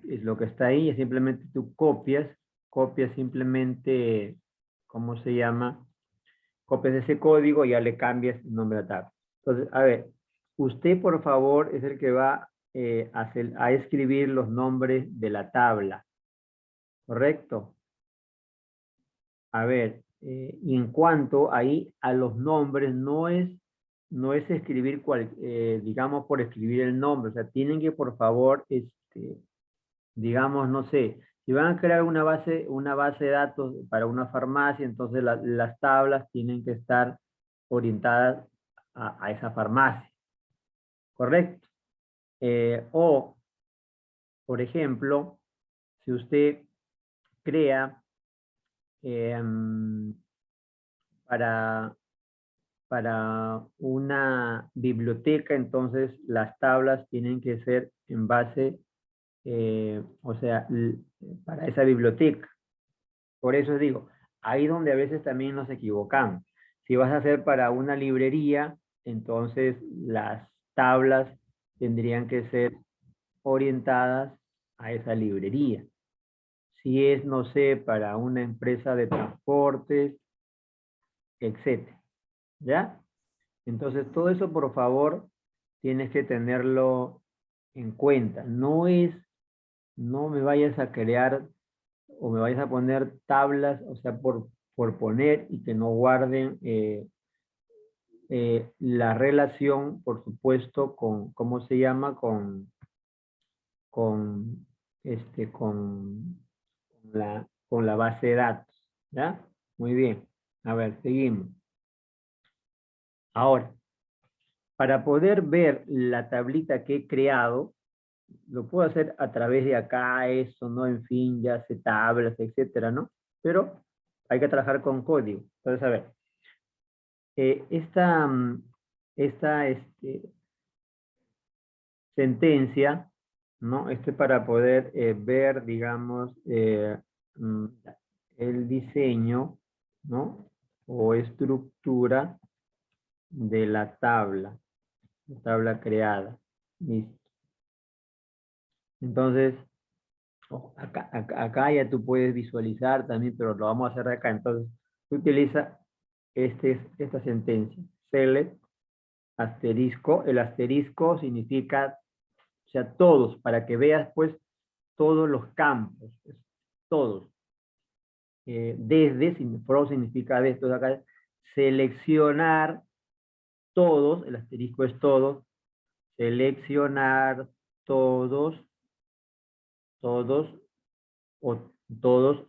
lo que está ahí, es simplemente tú copias simplemente, ¿cómo se llama? Copias ese código y ya le cambias el nombre a la tabla. Entonces, a ver, usted por favor es el que va a escribir los nombres de la tabla, ¿correcto? A ver, y en cuanto ahí a los nombres, no es escribir, digamos, por escribir el nombre, o sea, tienen que por favor, digamos, no sé, si van a crear una base de datos para una farmacia, entonces las tablas tienen que estar orientadas a esa farmacia, ¿correcto? O, por ejemplo, si usted crea para una biblioteca, entonces las tablas tienen que ser en base, o sea, para esa biblioteca. Por eso digo, ahí donde a veces también nos equivocamos. Si vas a hacer para una librería, entonces las tablas tendrían que ser orientadas a esa librería. Si es, no sé, para una empresa de transportes, etcétera. ¿Ya? Entonces, todo eso, por favor, tienes que tenerlo en cuenta. No me vayas a crear o me vayas a poner tablas, o sea, por poner y que no guarden la relación, por supuesto, con, ¿cómo se llama? Con, con la base de datos. ¿Ya? Muy bien. A ver, seguimos. Ahora, para poder ver la tablita que he creado, lo puedo hacer a través de acá, eso, ¿no? En fin, ya sé tablas, etcétera, ¿no? Pero hay que trabajar con código. Entonces, a ver, esta sentencia, ¿no? Para poder ver, digamos, el diseño, ¿no? O estructura de la tabla creada. Listo. Entonces, acá ya tú puedes visualizar también, pero lo vamos a hacer de acá. Entonces, tú utiliza esta sentencia. Select, asterisco. El asterisco significa, o sea, todos, para que veas, pues, todos los campos. Todos. Pro significa de esto de acá. Seleccionar todos, el asterisco es todos. Seleccionar todos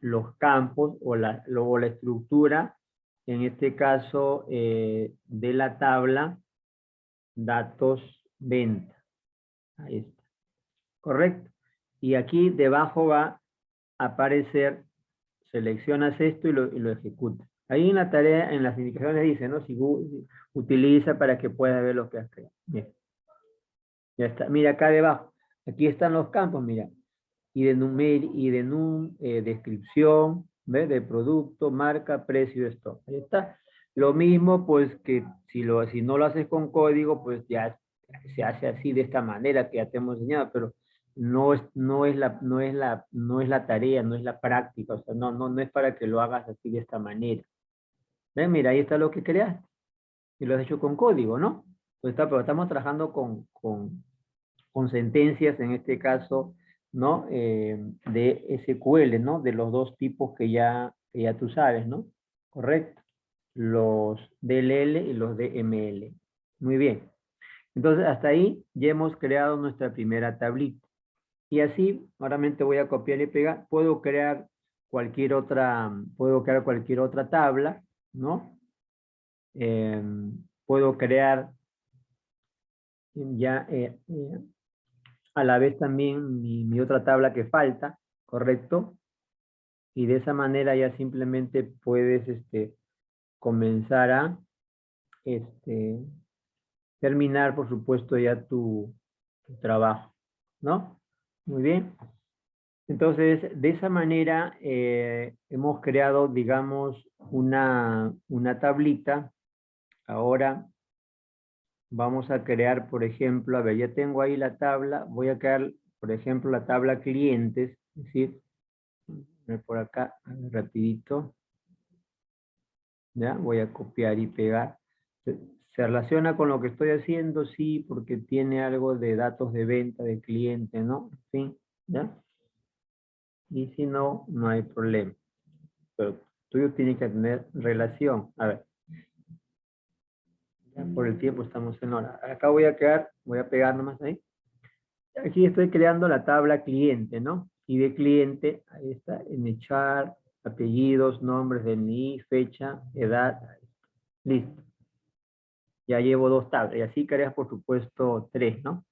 los campos o la estructura, en este caso de la tabla datos venta. Ahí está. Correcto. Y aquí debajo va a aparecer, seleccionas esto y lo ejecutas. Ahí en la tarea, en las indicaciones dice, ¿no? Si utiliza para que pueda ver lo que has creado. Bien. Ya está. Mira acá debajo. Aquí están los campos, mira. Descripción, ¿ves? De producto, marca, precio, stock. Ahí está. Lo mismo, pues, que si no lo haces con código, pues ya se hace así de esta manera que ya te hemos enseñado, pero no es la tarea, no es la práctica, o sea, no es para que lo hagas así de esta manera. ¿Ves? Mira, ahí está lo que creaste. Y lo has hecho con código, ¿no? Pues pero estamos trabajando con sentencias, en este caso, ¿no? De SQL, ¿no? De los dos tipos que ya tú sabes, ¿no? Correcto. Los DLL y los DML. Muy bien. Entonces, hasta ahí ya hemos creado nuestra primera tablita. Y así, nuevamente voy a copiar y pegar. Puedo crear cualquier otra tabla, ¿no? puedo crear ya a la vez también mi otra tabla que falta, ¿correcto? Y de esa manera ya simplemente puedes comenzar a terminar, por supuesto, ya tu trabajo, ¿no? Muy bien. Entonces, de esa manera hemos creado, digamos, una tablita. Ahora vamos a crear, por ejemplo, a ver, ya tengo ahí la tabla, voy a crear, por ejemplo, la tabla clientes, es decir, por acá, rapidito, ya, voy a copiar y pegar. ¿Se relaciona con lo que estoy haciendo? Sí, porque tiene algo de datos de venta de cliente, ¿no? Sí, ¿ya? Y si no, no hay problema. Pero tuyo tiene que tener relación. A ver. Ya por el tiempo estamos en hora. Acá voy a pegar nomás ahí. Aquí estoy creando la tabla cliente, ¿no? Y de cliente, ahí está, en el chart, apellidos, nombres, DNI, fecha, edad, listo. Ya llevo 2 tablas, y así creas, por supuesto, 3, ¿no?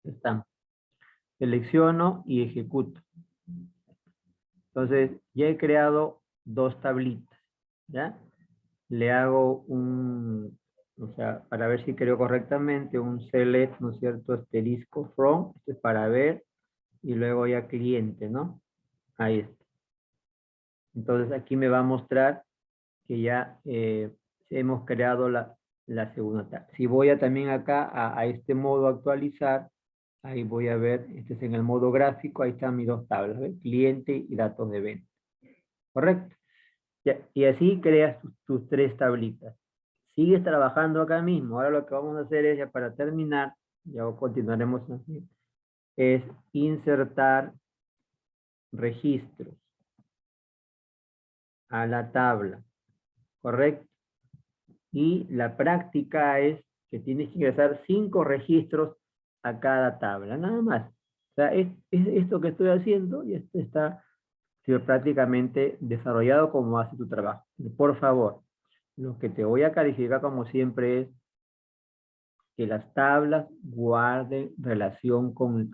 Están. Selecciono y ejecuto. Entonces, ya he creado 2 tablitas, ¿ya? Le hago o sea, para ver si creo correctamente, un select, ¿no es cierto? Asterisco from, esto es para ver, y luego ya cliente, ¿no? Ahí está. Entonces aquí me va a mostrar que ya hemos creado la segunda tabla. Si voy también acá a este modo actualizar, ahí voy a ver, este es en el modo gráfico, ahí están mis 2 tablas, ¿ves? Cliente y datos de venta. ¿Correcto? Ya, y así creas tus 3 tablitas. Sigues trabajando acá mismo. Ahora lo que vamos a hacer es, ya para terminar, ya continuaremos así, es insertar registros a la tabla. ¿Correcto? Y la práctica es que tienes que ingresar 5 registros a cada tabla, nada más. O sea, es esto que estoy haciendo y esto está prácticamente desarrollado como hace tu trabajo. Por favor, lo que te voy a calificar como siempre es que las tablas guarden relación con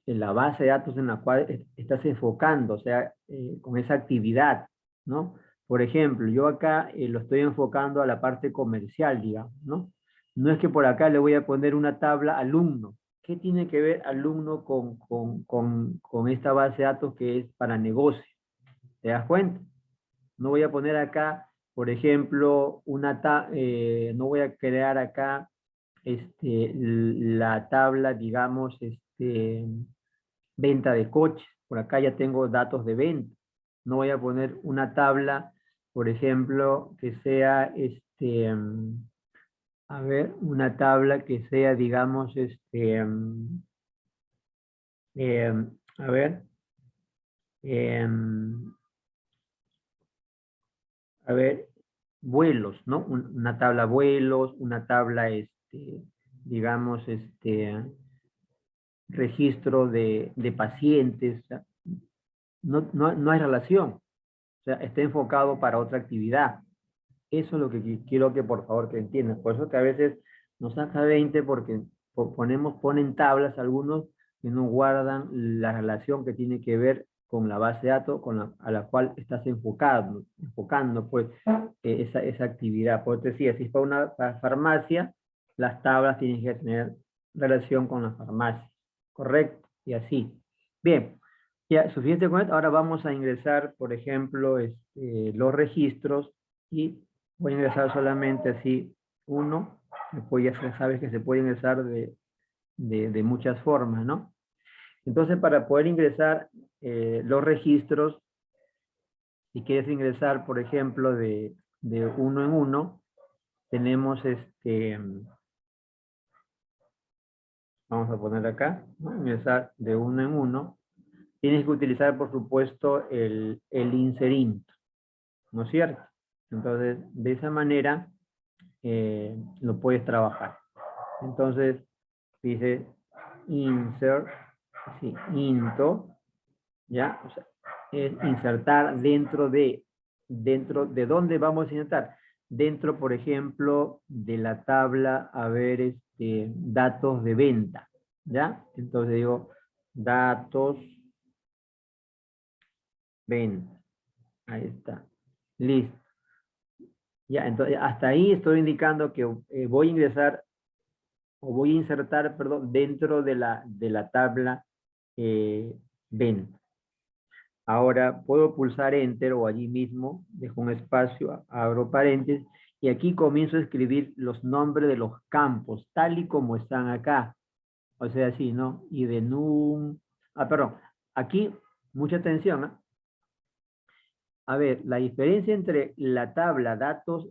la base de datos en la cual estás enfocando, o sea, con esa actividad, ¿no? Por ejemplo, yo acá lo estoy enfocando a la parte comercial, digamos, ¿no? No es que por acá le voy a poner una tabla alumno. ¿Qué tiene que ver alumno con esta base de datos que es para negocio? ¿Te das cuenta? No voy a poner acá, por ejemplo, no voy a crear acá la tabla, digamos, venta de coches. Por acá ya tengo datos de venta. No voy a poner una tabla, por ejemplo, que sea, a ver, una tabla que sea, digamos, a ver, a ver, vuelos, ¿no? Una tabla vuelos, una tabla, digamos, registro de pacientes. O sea, no hay relación. O sea, está enfocado para otra actividad. Eso es lo que quiero que por favor que entiendan. Por eso que a veces nos saca 20 porque ponen tablas algunos que no guardan la relación que tiene que ver con la base de datos a la cual estás enfocando pues esa actividad. Por eso te decía, si es para para farmacia, las tablas tienen que tener relación con la farmacia. ¿Correcto? Y así. Bien. Ya, suficiente con esto. Ahora vamos a ingresar, por ejemplo, los registros y voy a ingresar solamente así uno. Después ya sabes que se puede ingresar de muchas formas, ¿no? Entonces, para poder ingresar los registros, si quieres ingresar, por ejemplo, de uno en uno, tenemos vamos a poner acá, ¿no? Ingresar de uno en uno. Tienes que utilizar, por supuesto, el insert, ¿no es cierto? Entonces, de esa manera lo puedes trabajar. Entonces, dice insert, sí, into, ¿ya? O sea, es insertar dentro de dentro de dónde vamos a insertar. Dentro, por ejemplo, de la tabla, a ver, datos de venta, ¿ya? Entonces digo, datos, venta. Ahí está. Listo. Ya, entonces hasta ahí estoy indicando que voy a ingresar, o voy a insertar, perdón, dentro de la tabla venta. Ahora puedo pulsar Enter o allí mismo, dejo un espacio, abro paréntesis, y aquí comienzo a escribir los nombres de los campos, tal y como están acá. O sea, así, ¿no? Y de num... perdón. Aquí, mucha atención, ¿no? A ver, la diferencia entre la tabla datos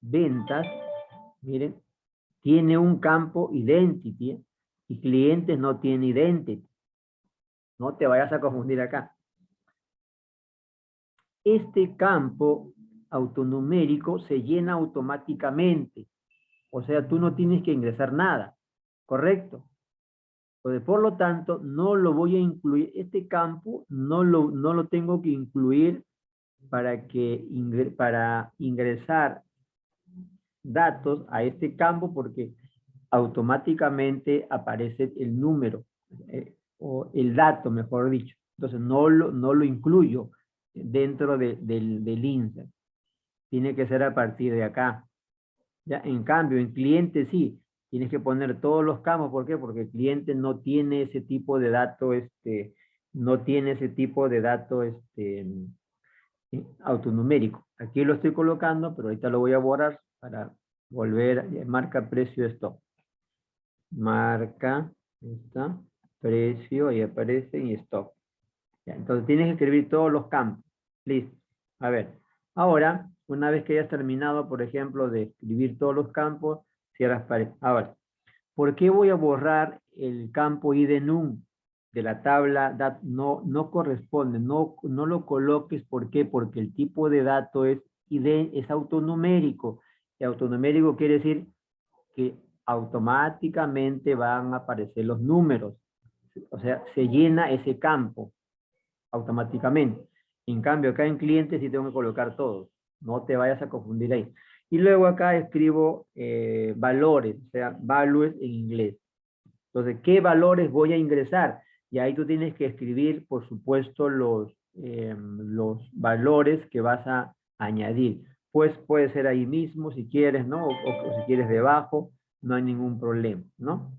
ventas, miren, tiene un campo identity y clientes no tiene identity. No te vayas a confundir acá. Este campo autonumérico se llena automáticamente. O sea, tú no tienes que ingresar nada. ¿Correcto? Entonces, por lo tanto, no lo voy a incluir. Este campo no lo tengo que incluir para ingresar datos a este campo porque automáticamente aparece el número o el dato, mejor dicho. Entonces, no lo incluyo dentro del insert. Tiene que ser a partir de acá. Ya, en cambio, en cliente sí, tienes que poner todos los campos. ¿Por qué? Porque el cliente no tiene ese tipo de dato, autonumérico. Aquí lo estoy colocando, pero ahorita lo voy a borrar para volver, marca precio stock. Marca, está, precio, ahí aparece y stock. Ya, entonces tienes que escribir todos los campos. Listo. A ver, ahora, una vez que hayas terminado, por ejemplo, de escribir todos los campos, cierras paréntesis. Ahora, ¿por qué voy a borrar el campo IDNUM de la tabla? No corresponde, no lo coloques. ¿Por qué? Porque el tipo de dato es autonumérico. Y autonumérico quiere decir que automáticamente van a aparecer los números. O sea, se llena ese campo automáticamente. En cambio, acá en cliente sí tengo que colocar todos. No te vayas a confundir ahí. Y luego acá escribo valores, o sea, values en inglés. Entonces, ¿qué valores voy a ingresar? Y ahí tú tienes que escribir, por supuesto, los valores que vas a añadir. Pues puede ser ahí mismo, si quieres, ¿no? O si quieres debajo, no hay ningún problema, ¿no?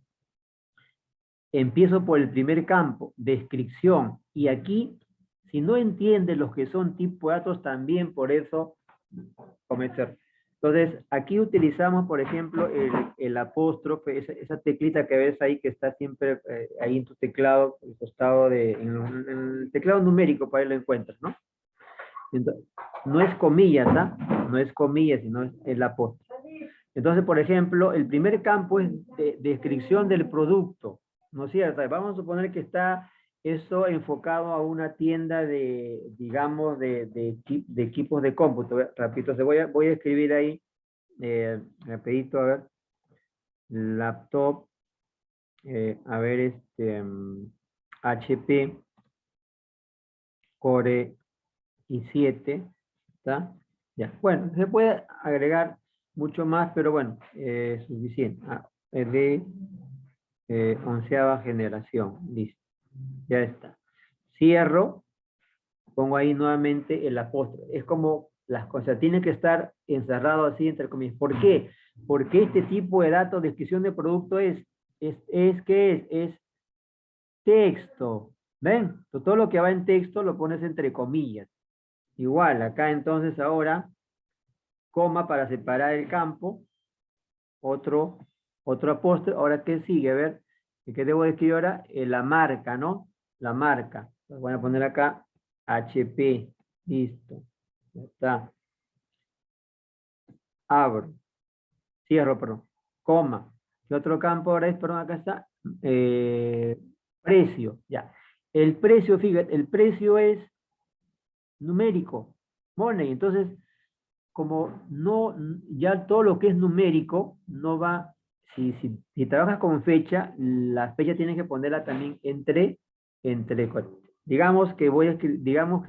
Empiezo por el primer campo, descripción. Y aquí, si no entiendes los que son tipo de datos, también por eso cometer. Entonces, aquí utilizamos, por ejemplo, el apóstrofe, esa teclita que ves ahí, que está siempre ahí en tu teclado, el costado en el teclado numérico, para ahí lo encuentras, ¿no? Entonces, no es comillas, ¿ah? No es comillas, sino es el apóstrofe. Entonces, por ejemplo, el primer campo es descripción del producto, ¿no es cierto? Vamos a suponer que está eso enfocado a una tienda digamos, de equipos de cómputo. Repito, voy a escribir ahí, rapidito, a ver, laptop, a ver, HP, Core i7, ¿está? Ya, bueno, se puede agregar mucho más, pero bueno, suficiente. Es de 11ª generación, listo. Ya está. Cierro, pongo ahí nuevamente el apóstrofe. Es como las cosas, tienen que estar encerrado así entre comillas. ¿Por qué? Porque este tipo de datos, descripción de producto ¿qué es? Es texto. ¿Ven? Todo lo que va en texto lo pones entre comillas. Igual, acá entonces ahora, coma para separar el campo, otro apóstrofe. Ahora, ¿qué sigue? A ver, ¿qué debo escribir ahora? La marca, ¿no? La marca. Voy a poner acá HP. Listo. Ya está. Abro. Cierro, perdón. Coma. ¿Qué otro campo ahora es? Perdón, acá está. Precio. Ya. El precio, fíjate, el precio es numérico. Money. Entonces, como no, ya todo lo que es numérico no va, si trabajas con fecha, la fecha tienes que ponerla también entre digamos que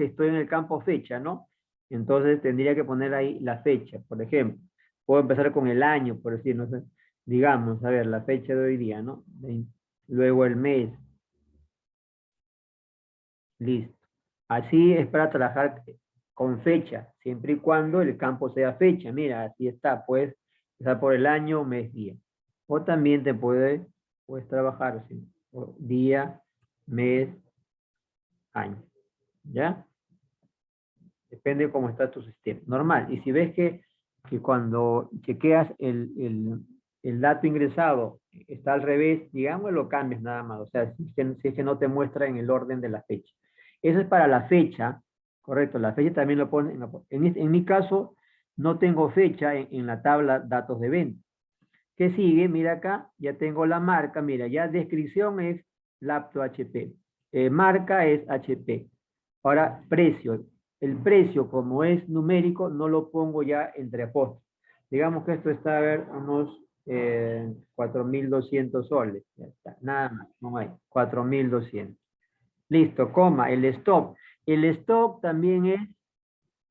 estoy en el campo fecha, ¿no? Entonces tendría que poner ahí la fecha, por ejemplo. Puedo empezar con el año, por decir, no sé, digamos, a ver, la fecha de hoy día, ¿no? Luego el mes. Listo. Así es para trabajar con fecha, siempre y cuando el campo sea fecha. Mira, así está, puedes empezar por el año, mes, día. O también puedes trabajar así, día, mes, año. ¿Ya? Depende de cómo está tu sistema. Normal. Y si ves que cuando chequeas el dato ingresado está al revés, digamos, lo cambias nada más. O sea, si es que no te muestra en el orden de la fecha. Eso es para la fecha, correcto. La fecha también lo pone. En mi caso, no tengo fecha en la tabla datos de venta. ¿Qué sigue? Mira acá, ya tengo la marca. Mira, ya descripción es Laptop HP. Marca es HP. Ahora, precio. El precio, como es numérico, no lo pongo ya entre apóstrofes. Digamos que esto está a ver unos 4.200 soles. Ya está, nada más, no hay. 4.200. Listo, coma, el stock. El stock también es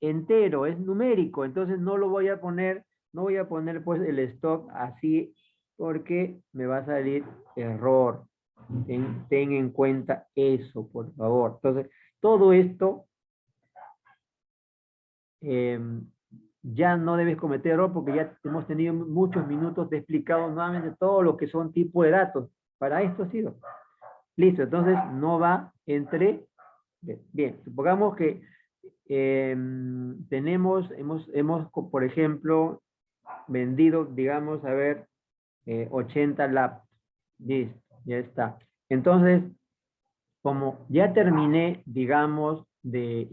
entero, es numérico, entonces no lo voy a poner, no voy a poner pues el stock así porque me va a salir error. Ten en cuenta eso, por favor. Entonces, todo esto ya no debes cometer error porque ya hemos tenido muchos minutos de explicado nuevamente todo lo que son tipos de datos. Para esto ha sido. Listo, entonces no va entre... Bien, supongamos que hemos, por ejemplo, vendido, digamos, a ver, 80 laptops. Listo, ya está. Entonces, como ya terminé, digamos, de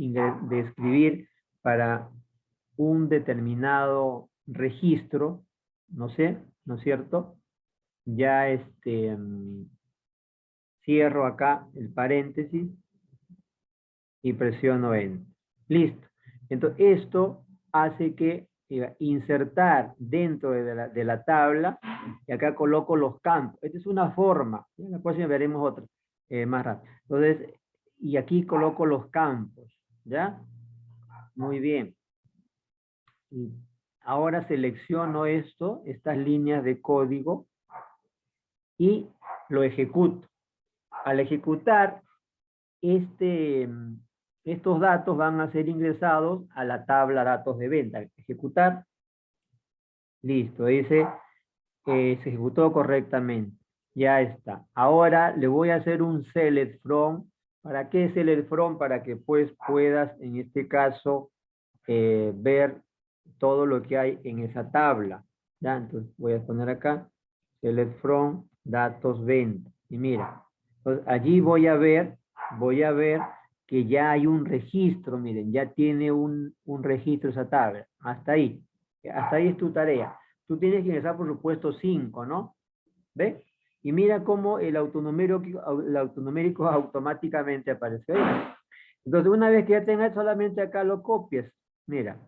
escribir para un determinado registro, no sé, ¿no es cierto? Ya cierro acá el paréntesis y presiono Enter. Listo. Entonces, esto hace que insertar dentro de la tabla, y acá coloco los campos. Esta es una forma. En la próxima veremos otra, más rápido. Entonces, y aquí coloco los campos. ¿Ya? Muy bien. Y ahora selecciono estas líneas de código, y lo ejecuto. Al ejecutar, estos datos van a ser ingresados a la tabla datos de venta. Ejecutar. Listo, dice se ejecutó correctamente. Ya está. Ahora le voy a hacer un select from. ¿Para qué select from? Para que pues puedas en este caso ver todo lo que hay en esa tabla. Ya, entonces voy a poner acá select from datos venta. Y mira, entonces allí voy a ver que ya hay un registro, miren, ya tiene un registro esa tabla. Hasta ahí es tu tarea. Tú tienes que ingresar, por supuesto, 5, ¿no? ¿Ve? Y mira cómo el autonomérico automáticamente aparece ahí. Entonces, una vez que ya tengas, solamente acá lo copias. Mira.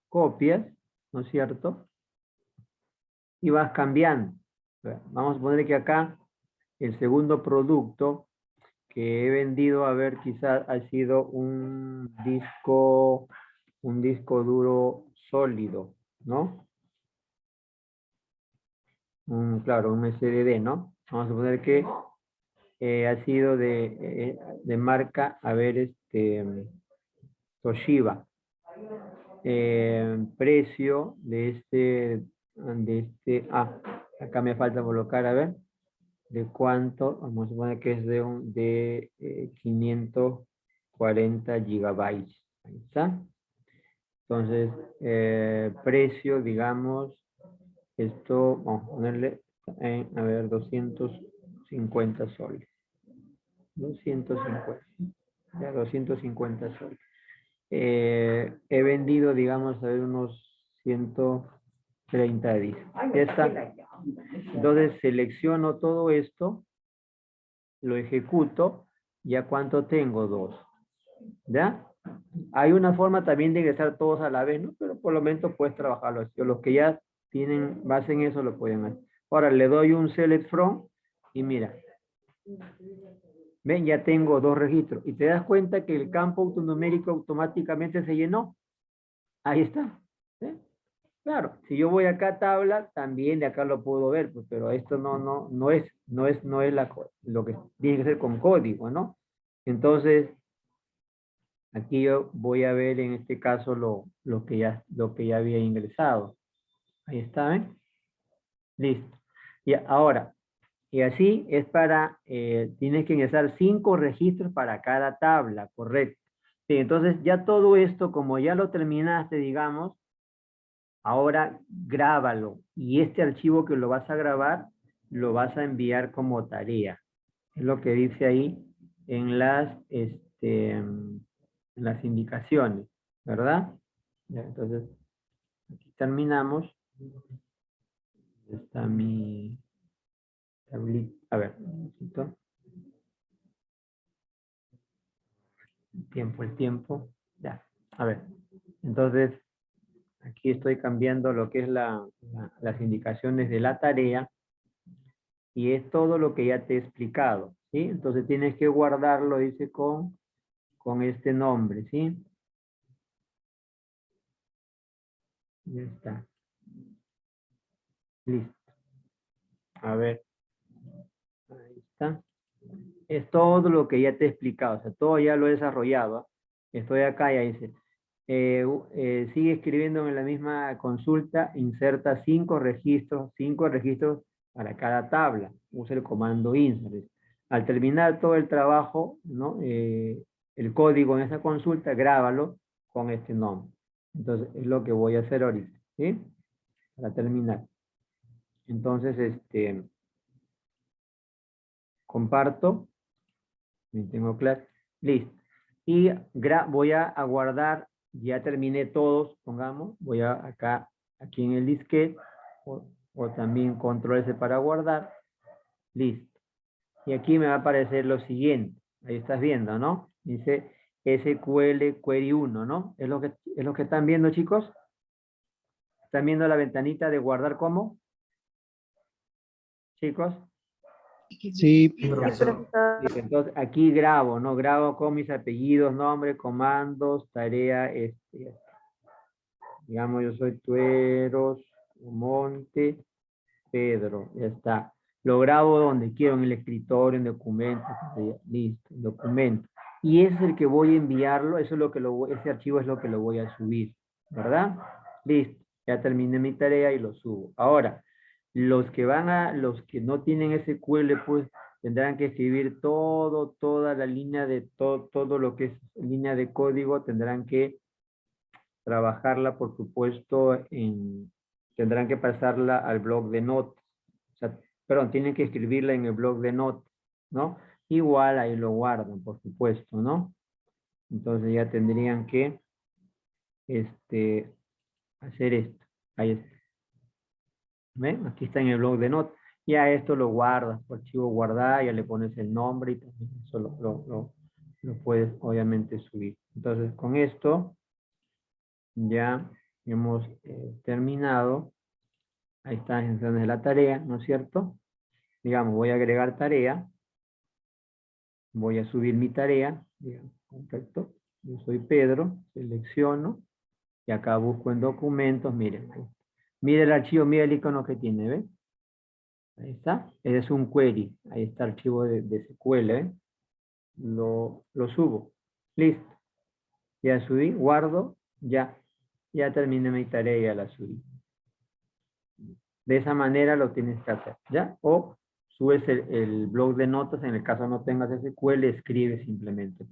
Copias, ¿no es cierto? Y vas cambiando. Vamos a poner que acá el segundo producto que he vendido, a ver, quizás ha sido un disco duro sólido, ¿no? Claro, un SSD, ¿no? Vamos a poner que ha sido de marca, a ver, Toshiba. Precio de acá me falta colocar, a ver, de cuánto, vamos a poner que es de 540 gigabytes. Ahí está. Entonces, precio, digamos, esto, vamos a ponerle, a ver, 250 soles. 250. Ya, 250 soles. He vendido, digamos, a ver, unos 130 días. Ya está. Entonces, selecciono todo esto, lo ejecuto, ¿ya cuánto tengo? 2. ¿Ya? Hay una forma también de ingresar todos a la vez, ¿no? Pero por lo menos puedes trabajarlo así. Los que ya tienen base en eso lo pueden hacer. Ahora le doy un select from y mira. Ven, ya tengo 2 registros. Y te das cuenta que el campo autonumérico automáticamente se llenó. Ahí está. ¿Sí? Claro, si yo voy acá a tabla, también de acá lo puedo ver, pues, pero esto no es lo que tiene que ser con código, ¿no? Entonces, aquí yo voy a ver en este caso lo que ya había ingresado. Ahí está, ¿ven? Listo. Y ahora, y así es para, tienes que ingresar 5 registros para cada tabla, correcto. Sí, entonces ya todo esto, como ya lo terminaste, digamos, ahora grábalo. Y este archivo que lo vas a grabar, lo vas a enviar como tarea. Es lo que dice ahí en en las indicaciones, ¿verdad? Ya, entonces, aquí terminamos. Está mi tablita. A ver, un momentito. El tiempo. Ya, a ver. Entonces, aquí estoy cambiando lo que es las indicaciones de la tarea. Y es todo lo que ya te he explicado, ¿sí? Entonces tienes que guardarlo, dice, con este nombre, ¿sí? Ya está. Listo. A ver. Ahí está. Es todo lo que ya te he explicado, o sea, todo ya lo he desarrollado. ¿Ah? Estoy acá y ahí dice, sigue escribiendo en la misma consulta, inserta 5 registros para cada tabla. Usa el comando insert. Al terminar todo el trabajo, ¿no? El código en esa consulta, grábalo con este nombre. Entonces, es lo que voy a hacer ahorita, ¿sí? Para terminar. Entonces, comparto. Tengo clase. Listo. Y voy a guardar, ya terminé todos, pongamos, voy a acá, aquí en el disquete, o también control S para guardar. Listo. Y aquí me va a aparecer lo siguiente. Ahí estás viendo, ¿no? Dice SQL Query 1, ¿no? ¿Es lo que están viendo, chicos? ¿Están viendo la ventanita de guardar como? Chicos. Sí, Sí, profesor. Sí, entonces aquí grabo, ¿no? Grabo con mis apellidos, nombre, comandos, tarea, digamos, yo soy Tueros, Monte, Pedro, ya está. Lo grabo donde quiero, en el escritorio, en documentos, listo, en documento. Y ese es el que voy a enviarlo, eso es lo que ese archivo es lo que lo voy a subir, ¿verdad? Listo, ya terminé mi tarea y lo subo. Ahora, los que no tienen SQL, pues tendrán que escribir toda la línea de todo lo que es línea de código, tendrán que trabajarla, por supuesto, tendrán que pasarla al blog de notas. O sea, perdón, tienen que escribirla en el blog de notas, ¿no? Igual ahí lo guardan, por supuesto, ¿no? Entonces ya tendrían que hacer esto. Ahí está. ¿Ven? Aquí está en el blog de notas. Ya esto lo guardas, por archivo guardar, ya le pones el nombre y también eso lo puedes obviamente subir. Entonces con esto ya hemos terminado. Ahí está las instrucciones de la tarea, ¿no es cierto? Digamos, voy a agregar tarea. Voy a subir mi tarea. Digamos, perfecto. Yo soy Pedro, selecciono. Y acá busco en documentos, miren. Mire el archivo, mire el icono que tiene, ¿ven? Ahí está. Ese es un query. Ahí está el archivo de SQL, ¿eh? Lo subo. Listo. Ya subí, guardo, ya. Ya terminé mi tarea y ya la subí. De esa manera lo tienes que hacer, ¿ya? O subes el blog de notas, en el caso no tengas SQL, escribe simplemente.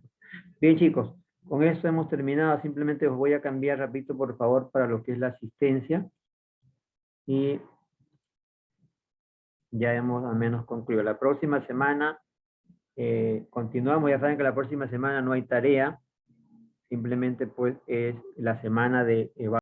Bien, chicos, con esto hemos terminado. Simplemente os voy a cambiar, repito, por favor, para lo que es la asistencia. Y ya hemos al menos concluido. La próxima semana continuamos. Ya saben que la próxima semana no hay tarea. Simplemente pues es la semana de evaluación.